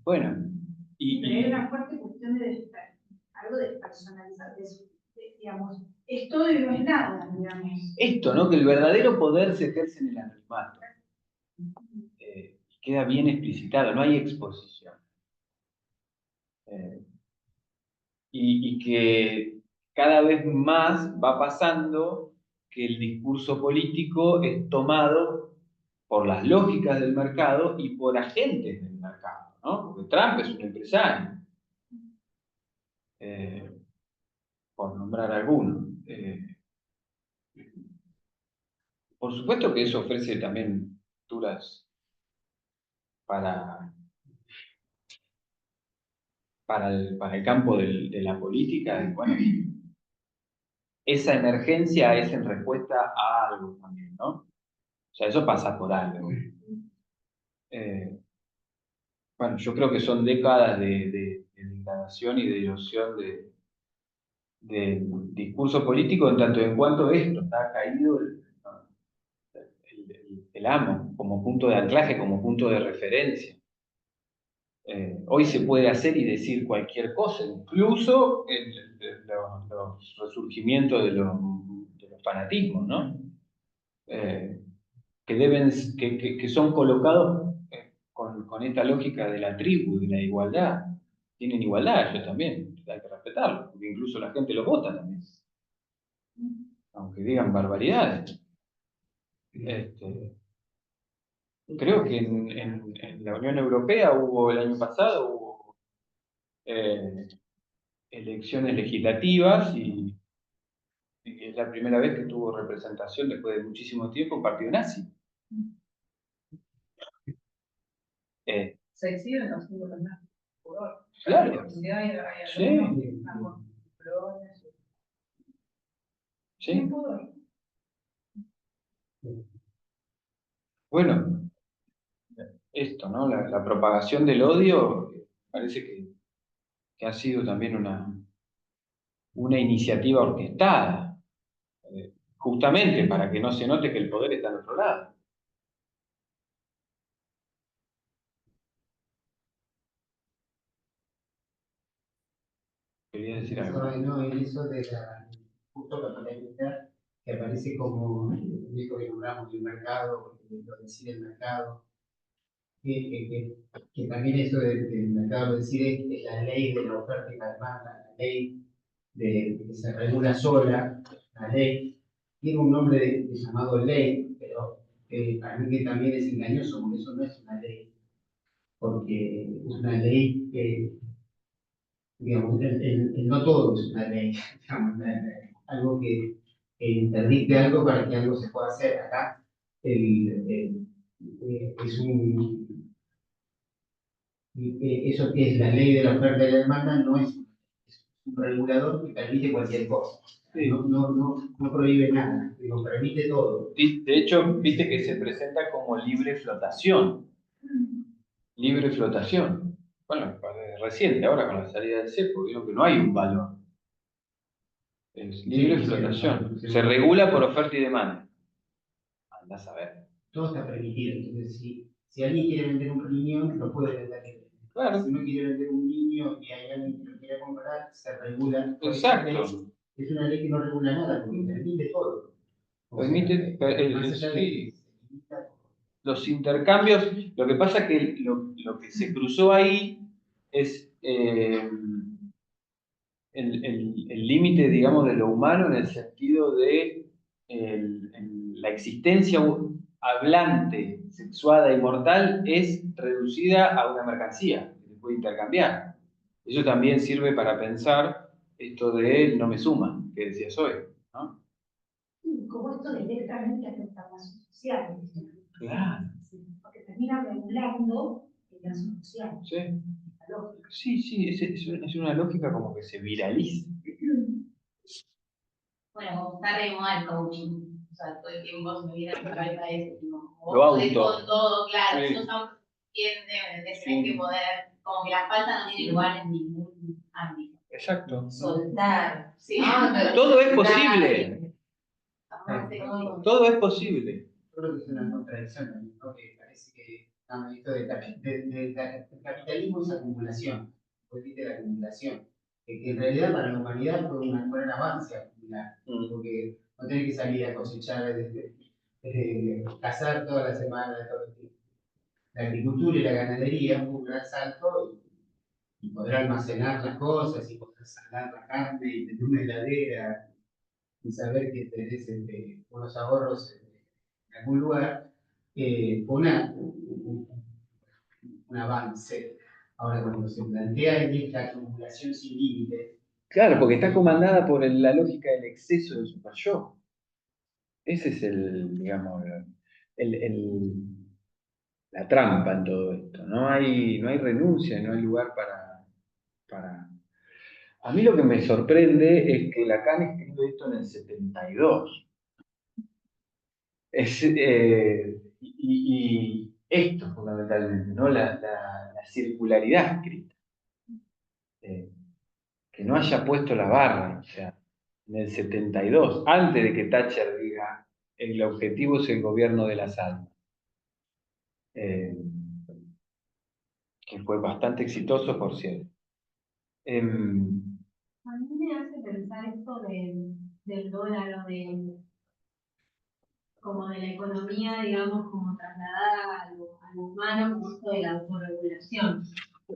Bueno, Pero hay una fuerte cuestión de algo de personalizar, digamos, es todo y no es nada, digamos. esto, ¿no? Que el verdadero poder se ejerce en el anonimato. Queda bien explicitado, no hay exposición. Y que cada vez más va pasando que el discurso político es tomado por las lógicas del mercado y por agentes del mercado, ¿no? Porque Trump es un empresario, por nombrar alguno. Por supuesto que eso ofrece también lecturas para, para el campo de la política. Y bueno, esa emergencia es en respuesta a algo también, ¿no? O sea, eso pasa por algo. Bueno, yo creo que son décadas de degradación y de erosión del discurso político en tanto en cuanto esto está caído el amo como punto de anclaje, como punto de referencia. Hoy se puede hacer y decir cualquier cosa, incluso los resurgimientos de los fanatismos, ¿no? Que son colocados con esta lógica de la tribu, de la igualdad. Tienen igualdad ellos también, hay que respetarlo, porque incluso la gente los vota también, aunque digan barbaridades. Creo que en la Unión Europea el año pasado hubo elecciones legislativas y es la primera vez que tuvo representación después de muchísimo tiempo un partido nazi. Se exhiben los símbolos nazis. Claro. Sí. Sí. Bueno, esto, ¿no? La propagación del odio parece que ha sido también una iniciativa orquestada, justamente para que no se note que el poder está al otro lado. ¿Querías decir algo? No, en eso de la justo capitalista que aparece como el único que nombramos el mercado, porque lo decide el mercado, que también eso del mercado lo decide es la ley de la oferta y la demanda, la ley de que se regula sola, la ley tiene un nombre llamado ley, pero para mí que también es engañoso, porque eso no es una ley, porque es una ley que, digamos, no todo es una ley, digamos, algo que interdicte algo para que algo se pueda hacer. Acá es eso que es la ley de la oferta y la demanda, no es un regulador que permite cualquier cosa. Sí. No prohíbe nada, digo, permite todo. De hecho, viste que se presenta como libre flotación. Libre flotación. Bueno, reciente, ahora con la salida del cepo, vieron que no hay un valor. Es libre Sí, flotación. sí. Se regula por oferta y demanda. Andás a ver. Todo está permitido. Entonces, si alguien quiere vender un riñón, lo puede vender. Claro. Si no quiere vender un niño y hay alguien que lo quiere comprar, se regula. Exacto. Es una ley que no regula nada, porque permite todo. Permite, más allá de sí. que se limita Los intercambios, lo que pasa es que lo que se cruzó ahí es el límite, digamos, de lo humano en el sentido de la existencia hablante, sexuada y mortal es reducida a una mercancía que se puede intercambiar. Eso también sirve para pensar esto de no me suma, que decías hoy, ¿no? Sí, como esto directamente afecta a lazos sociales. Claro. Porque termina regulando el lazo social. Sí, La lógica. sí, es una lógica como que se viraliza. Bueno, como está re de moda el coaching, o sea, todo el tiempo me viene a la cabeza eso, como vos Lo podés auto. con todo, claro, Sí. sos autosuficiente, Sí. tenés que poder, como que la falta no tiene lugar en ningún ámbito. Exacto. Soltar. Sí. ¿no? Todo es posible. Todo. Todo es posible. Yo creo que es una contradicción también, ¿no? Que parece que esto del capitalismo es acumulación, pues viste la acumulación, que en realidad para la humanidad fue un gran avance acumular, porque no tenés que salir a cosechar, cazar toda la semana, todo el tiempo. La agricultura y la ganadería fue un gran salto y poder almacenar las cosas y poder salar la carne y tener una heladera y saber que tenés unos ahorros en algún lugar, fue un avance. Ahora, cuando se plantea en esta acumulación sin límite, Claro, porque está comandada por la lógica del exceso del super yo. Ese es digamos, la trampa en todo esto. No hay renuncia, no hay lugar para... A mí lo que me sorprende es que Lacan escribe esto en el 72. Y esto fundamentalmente, ¿no? La circularidad escrita. Que no haya puesto la barra, o sea, en el 72, antes de que Thatcher diga el objetivo es el gobierno de las almas, eh, que fue bastante exitoso, por cierto. A mí me hace pensar esto del dólar o como de la economía, digamos, como trasladada a lo humano, como esto de la autorregulación.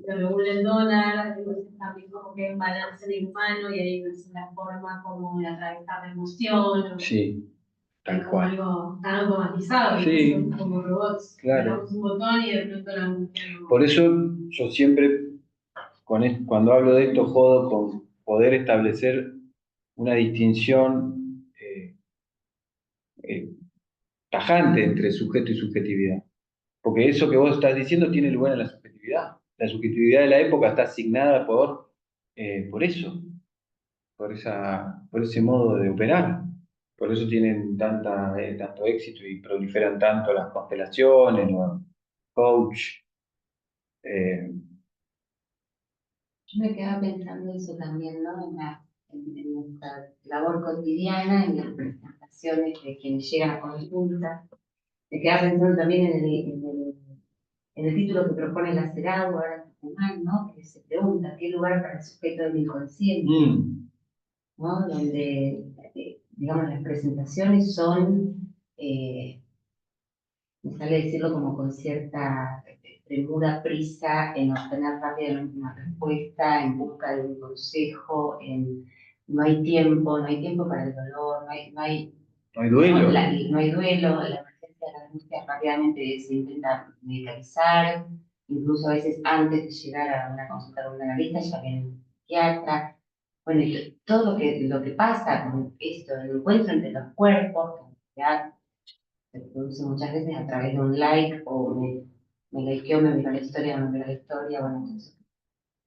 Se regula el dólar, entonces también como que hay un balance en el humano y hay una forma como de atravesar la emoción. Sí, Es tal como cual. algo tan automatizado, y Sí, son como robots. claro. Apretamos un botón y de pronto la mujer no. Por eso yo siempre, cuando hablo de esto, jodo con poder establecer una distinción tajante entre sujeto y subjetividad. Porque eso que vos estás diciendo tiene lugar en la subjetividad. La subjetividad de la época está asignada por eso, por ese modo de operar. Por eso tienen tanto éxito y proliferan tanto las constelaciones, los coach. Yo me quedaba pensando eso también, ¿no? En nuestra labor cotidiana, en las presentaciones de quienes llegan a consulta. Me quedaba pensando también en el título que propone la CERAU ahora ¿no? Que se pregunta qué lugar para el sujeto del inconsciente, ¿no? Donde, digamos, las presentaciones son, me sale decirlo como con cierta premura, prisa en obtener rápidamente una respuesta, en busca de un consejo, no hay tiempo para el dolor, no hay No hay duelo. No hay duelo, la emergencia de la angustia rápidamente se intenta medicalizar, incluso a veces antes de llegar a una consulta con un analista ya viene un psiquiatra. Bueno, y todo lo que pasa con esto, el encuentro entre los cuerpos, que en realidad se produce muchas veces a través de un like o me likeó, me miró la historia, me miró la historia, bueno, entonces,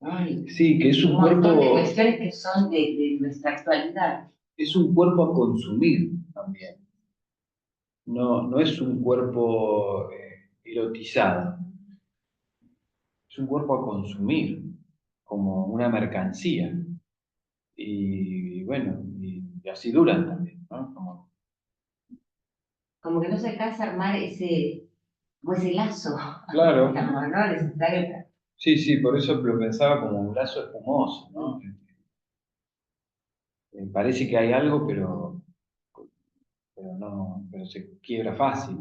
¿no? Y Sí, que es un un montón de cuerpo, cuestiones que son de nuestra actualidad. es un cuerpo a consumir también. No es un cuerpo erotizado, es un cuerpo a consumir, como una mercancía. Y bueno, y así duran también, ¿no? Como que no se alcanza a armar como ese lazo, Claro, digamos, ¿no? Necesario para... sí, por eso lo pensaba como un lazo espumoso, ¿no? Parece que hay algo, pero no, pero se quiebra fácil.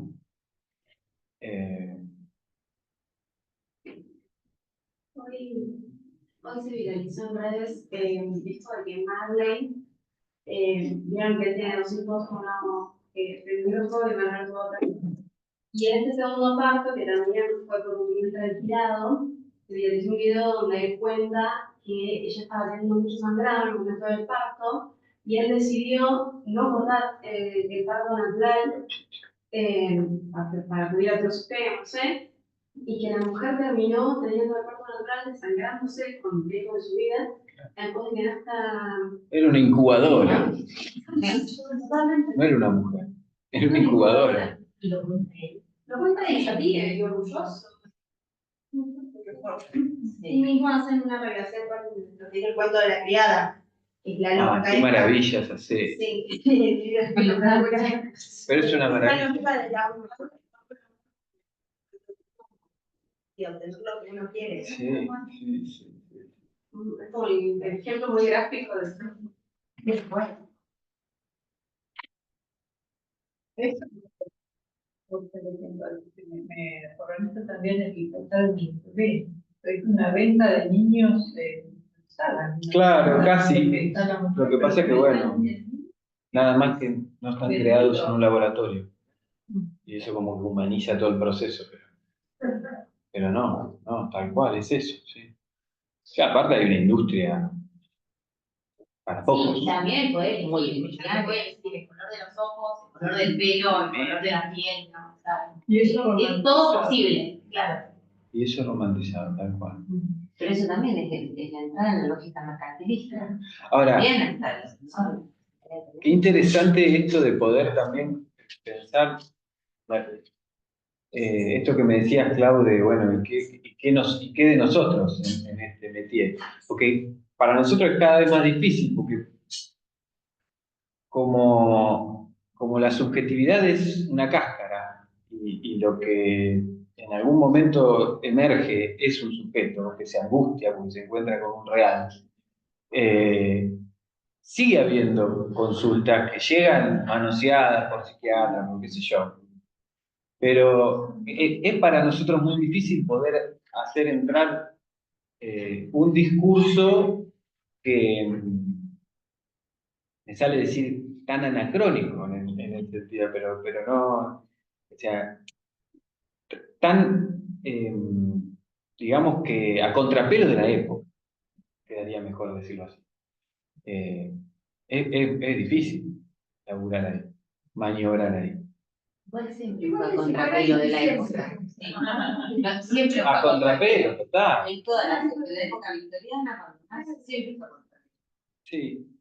Eh, Hoy se viralizó en redes esto de que Marley, vieron que él tiene dos hijos, uno primero fue y Manuel tuvo otro. Y en este segundo parto, que también fue por un vientre retirado, se viralizó un video donde él cuenta que ella estaba teniendo mucho sangrado en el momento del parto y él decidió no cortar el parto natural para acudir a otro sistema, no sé, y que la mujer terminó teniendo el parto natural desangrándose con el riesgo de su vida, después de que nazca. Era una incubadora, Totalmente. no era una mujer, era una incubadora. Y lo cuenta él. Lo cuenta ella, tía, y orgulloso. Y Sí. mismo hacen una relación con lo que es el cuento de la criada. Y la Ah, loca qué esta. maravillas hace. Sí. Pero es una maravilla. Y obtener lo que uno quiere. Sí. Es como el ejemplo muy gráfico de eso. Después. Eso, porque me organiza también el libertad de mi bebé. Es una venta de niños usada. Claro, casi. Que está la mujer, Lo que pasa es que, pero bueno, nada más que no están creados en un laboratorio. Y eso como que humaniza todo el proceso, pero no, tal cual, es eso, sí. O sea, aparte hay una industria para pocos. Sí, y también podés Ya puede decir el color de los ojos, el color del pelo, el color de la piel, ¿no? O sea, y eso es todo posible, claro. Y eso es romantizado, tal cual. pero eso también es la entrada en la lógica mercantilista. Ahora, También está eso. qué interesante esto de poder también pensar, esto que me decías, Clau, de, bueno, ¿y qué de nosotros en este métier? Porque para nosotros es cada vez más difícil, porque como la subjetividad es una cáscara, y lo que en algún momento emerge es un sujeto que se angustia porque se encuentra con un real, sigue habiendo consultas que llegan manoseadas por psiquiatras, por qué sé yo. Pero es para nosotros muy difícil poder hacer entrar un discurso que me sale decir tan anacrónico en el sentido, pero no, o sea, tan, digamos que a contrapelo de la época, quedaría mejor decirlo así. Eh, es difícil laburar ahí, maniobrar ahí. Igual siempre fue a contrapelo de la época. Sí. No, siempre fue A contrapelo, total. en toda la época victoriana, siempre fue a contrapelo. Sí,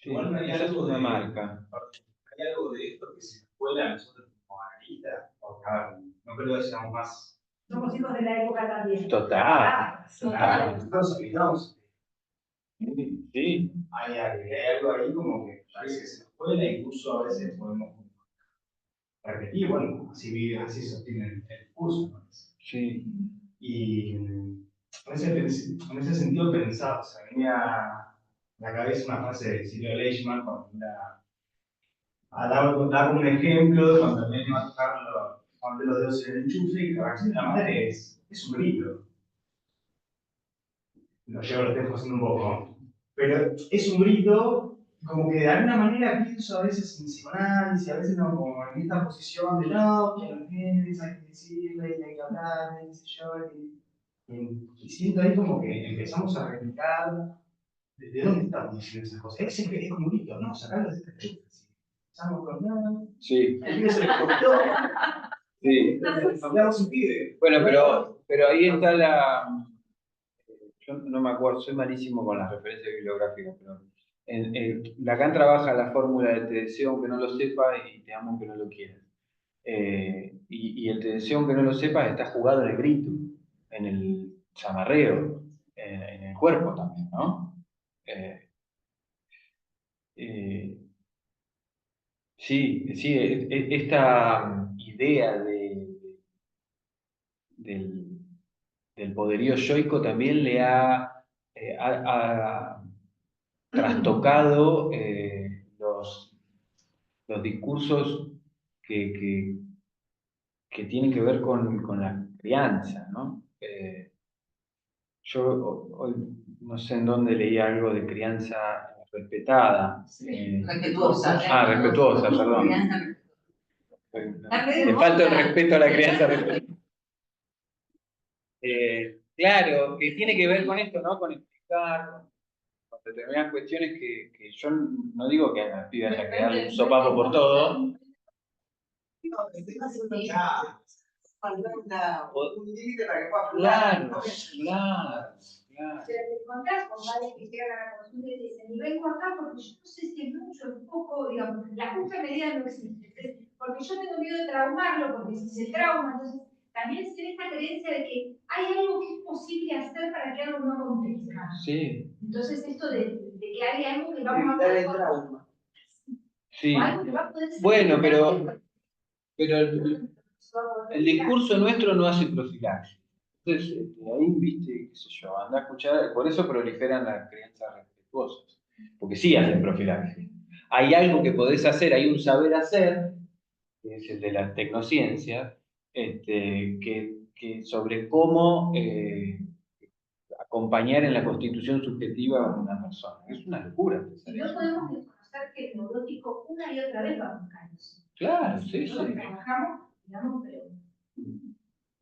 Igual no hay esa es algo una de- marca. Hay algo de esto que se escuela a nosotros como analistas, porque a ver, no creo que seamos más. Somos hijos de la época también. Total. Nosotros habitamos. Sí, Hay algo ahí como que parece que se escuela, incluso a veces podemos repetir, bueno, así sostiene el discurso, ¿no? sí. Y en ese sentido pensaba, o sea, venía a la cabeza una frase de Silvio Leishman cuando era a dar un ejemplo de cuando el nene va a tocar los dedos en el enchufe y la reacción de la madre es un grito. Lo llevo, lo estoy haciendo un poco, ¿no? Pero es un grito como que de alguna manera pienso a veces en psicoanálisis, a veces no, como en esta posición de no, que a los nenes hay que decirle, y hay que hablar, qué sé yo, y siento ahí como que empezamos a replicar de dónde estamos diciendo esas cosas. Es que es como listo, ¿no? Sacarlo de esta cabeza. Empezamos con nada, Sí, el pibe se le cogió, sí. hablamos un pibe. Bueno, pero ahí está yo no me acuerdo, soy malísimo con las referencias bibliográficas, pero Lacan trabaja la fórmula de te deseo aunque no lo sepas y te amo aunque no lo quieras. Y el te deseo aunque no lo sepas está jugado en el grito, en el zamarreo, en el cuerpo también, ¿no? Eh, eh, sí, sí, esta idea del, del poderío yoico también le ha trastocado los discursos que, que- que tienen que ver con la crianza, ¿no? Yo hoy no sé en dónde leí algo de crianza respetada. Respetuosa. Respetuosa, perdón. Crianza Le falta el respeto a la crianza respetuosa. Claro, que tiene que ver con esto, ¿no? Con explicar, con determinadas cuestiones que yo no digo que a las pibas haya que darle un sopapo por todo. Un límite para que pueda Claro, fluir. claro. Pero te encontrás con padres que llegan a la consulta y te dicen, y vengo acá porque yo no sé si es mucho, es poco, digamos, la justa medida no existe. Porque yo tengo miedo de traumarlo, porque si se trauma, entonces también se ve esta creencia de que hay algo que es posible hacer para que algo no acontezca. Sí, Entonces esto de que hay algo que vamos a Evitar poder el trauma. sí. o algo que va a poder ser. Bueno, pero el discurso nuestro no hace profilaxis. Entonces, ahí, viste, qué sé yo, anda a escuchar, por eso proliferan las crianzas respetuosas, porque sí hacen profilaxis. Hay algo que podés hacer, hay un saber hacer, que es el de la tecnociencia, que sobre cómo acompañar en la constitución subjetiva a una persona. Es una locura pensar Y no eso. podemos desconocer que el neurótico una y otra vez va a buscar eso. Claro, sí, Nosotros sí. trabajamos, digamos, pero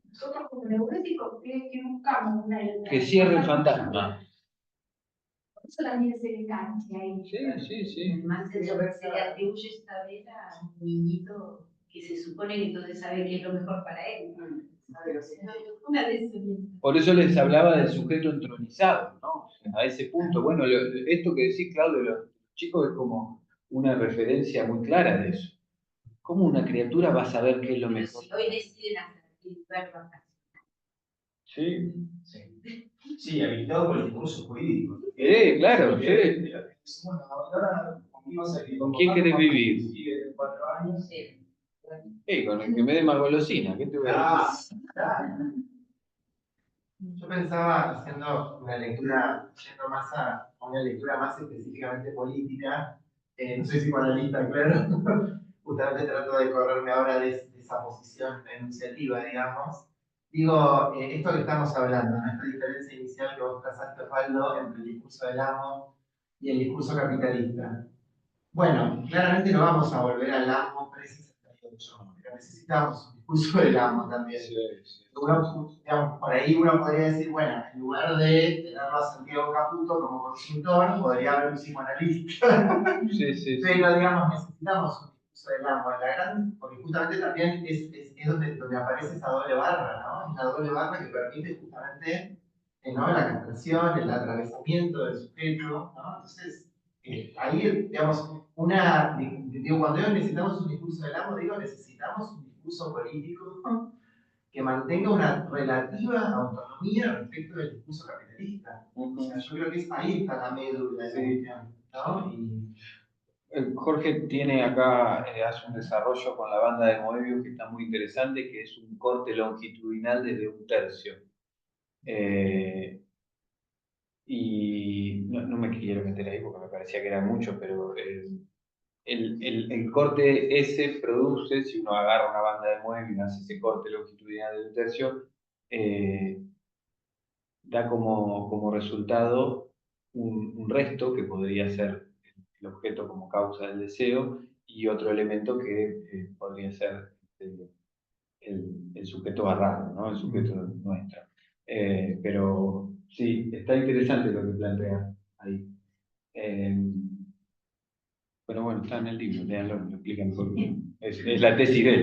nosotros como neuróticos, ¿qué buscamos una y otra Que vez? cierre el fantasma. Por eso también se enganche ahí. Sí, sí, sí. Además, se le atribuye esta vez a un niñito que se supone que entonces sabe qué es lo mejor para él. Una desorientación. Por eso les hablaba del sujeto entronizado, ¿no? A ese punto. Bueno, esto que decís, Claudio, de los chicos es como una referencia muy clara de eso. ¿Cómo una criatura va a saber qué es lo Pero mejor? si hoy deciden hacer vacaciones. Sí. Sí, habilitado por el discurso jurídico. Claro, sí. Bueno, ahora, ¿Con quién querés vivir? De 4 años. Sí. Con el que me dé más golosina, ¿qué te voy a decir? Yo pensaba haciendo una lectura, yendo más a una lectura más específicamente política, no soy psicoanalista, claro, justamente trato de correrme ahora de esa posición enunciativa, digamos. Digo, esto que estamos hablando, ¿no? Esta diferencia inicial que vos trazaste, Osvaldo, entre el discurso del amo y el discurso capitalista. Bueno, claramente no vamos a volver al amo pre-68, pero necesitamos un discurso del amo también. Digamos, por ahí uno podría decir, bueno, en lugar de tenerlo a Santiago Caputo como consultor, podría haber un psicoanalista. Sí. Pero, digamos, necesitamos un discurso del amo, porque justamente también es donde aparece esa doble barra, ¿no? Es la doble barra que permite justamente ¿no? La castración, el atravesamiento del sujeto, ¿no? Entonces, ahí, digamos, digo, cuando digo necesitamos un discurso del amo, digo necesitamos un discurso político que mantenga una relativa autonomía respecto del discurso capitalista. O sea, yo creo que ahí está la médula de la cuestión, ¿no? Jorge tiene acá, hace un desarrollo con la banda de Moebius que está muy interesante, que es un corte longitudinal desde un tercio. Y no me quiero meter ahí porque me parecía que era mucho, pero el corte ese produce, si uno agarra una banda de Moebius y hace ese corte longitudinal de un tercio, da como resultado un resto que podría ser el objeto como causa del deseo, y otro elemento que podría ser el sujeto barrado, ¿no? El sujeto nuestro. Pero sí, está interesante lo que plantea ahí. Pero bueno, está en el libro, léanlo, lo explica mejor. Es la tesis de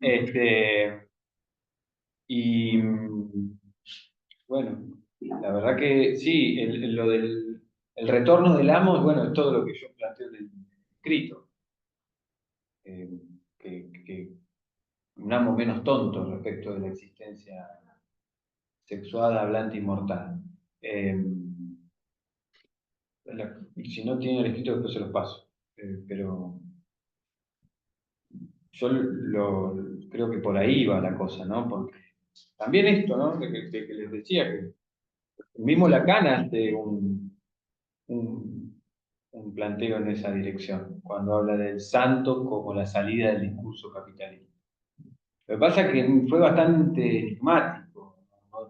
él. Y bueno, la verdad que sí, lo del el retorno del amo, bueno, es todo lo que yo planteo en el escrito. Que un amo menos tonto respecto de la existencia sexuada, hablante y mortal. Si no tienen el escrito, después se los paso. Pero yo creo que por ahí va la cosa, ¿no? Porque también esto, ¿no? Que les decía que el mismo Lacan hace un planteo en esa dirección, cuando habla del santo como la salida del discurso capitalista. Lo que pasa es que fue bastante enigmático,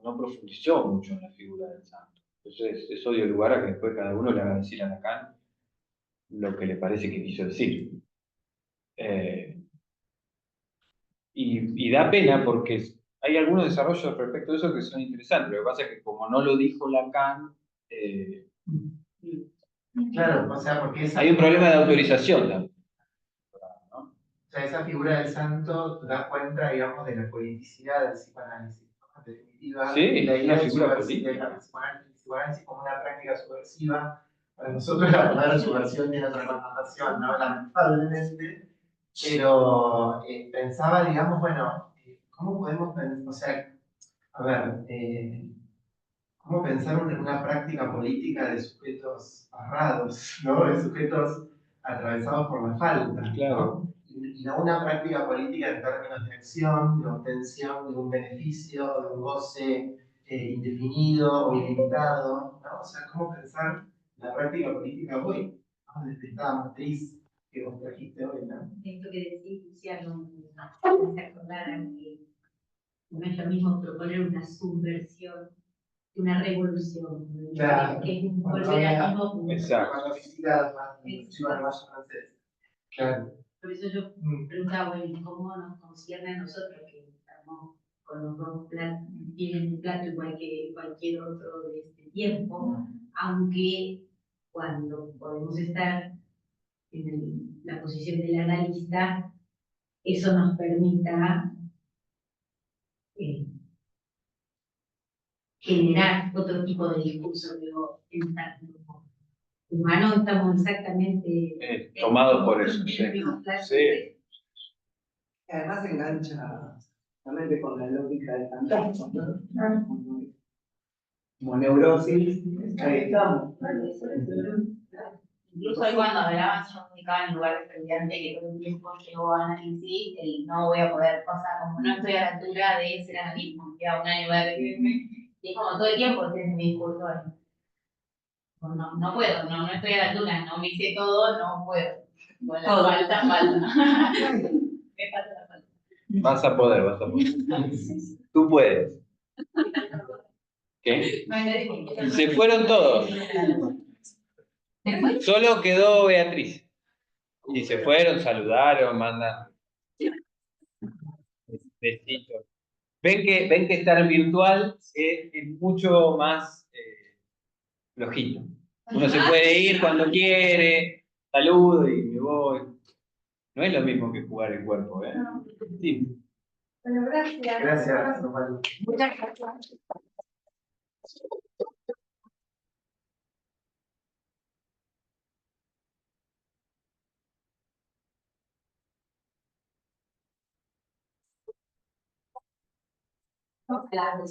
no profundizó mucho en la figura del santo. Entonces, eso dio lugar a que después cada uno le haga decir a Lacan lo que le parece que quiso decir. Y da pena porque hay algunos desarrollos respecto a eso que son interesantes. Lo que pasa es que como no lo dijo Lacan, Claro, o sea, porque hay un problema de autorización también, ¿no? o sea, esa figura del santo da cuenta, digamos, de la politicidad del psicoanálisis, ¿no? En definitiva, Sí, la es idea una del figura política. psicoanálisis como una práctica subversiva. Para nosotros la palabra subversión tiene otra connotación, ¿no? Lamentablemente. Pero pensaba, digamos, bueno, ¿cómo podemos pensar, o sea, a ver, cómo pensar una práctica política de sujetos barrados, ¿no? De sujetos atravesados por la falta, ¿no? Claro. Y no una práctica política en términos de acción, de obtención de un beneficio, de un goce indefinido o ilimitado, ¿no? O sea, cómo pensar la práctica política hoy, ¿no? Desde esta matriz que vos trajiste hoy, ¿no? Esto que decís, Luciano, me hace acordar a que no es lo mismo proponer una subversión que una revolución. Claro. Que es volver al mismo punto. Exacto. Cuando física más francés. Claro. Por eso yo preguntaba, bueno, ¿cómo nos concierne a nosotros que estamos con los dos pies en el plato igual que cualquier otro de este tiempo? Aunque cuando podemos estar en la posición del analista, eso nos permita generar otro tipo de discurso, pero en tanto humano estamos exactamente Tomados por eso, sí. Sí. Y además engancha realmente con la lógica del fantasma, ¿no? Como neurosis, ahí estamos. Incluso hoy cuando hablaban, yo comunicaba en lugar de estudiante que todo el tiempo llevo a análisis y no voy a poder, o sea, como no estoy a la altura de ser analismo, queda un año de recibirme, y es como todo el tiempo ese es mi discurso. No puedo, no estoy a la altura, no me hice todo, no puedo. Con la falta. Me falta la falta. Vas a poder. Tú puedes. ¿Qué? Se fueron todos. Solo quedó Beatriz. Y se fueron, saludaron, mandan besitos. Ven que estar virtual es mucho más flojito. Uno se puede ir cuando quiere, saludo y me voy. No es lo mismo que jugar el cuerpo, ¿eh? Sí. Bueno, gracias. Gracias. Muchas gracias. Claro.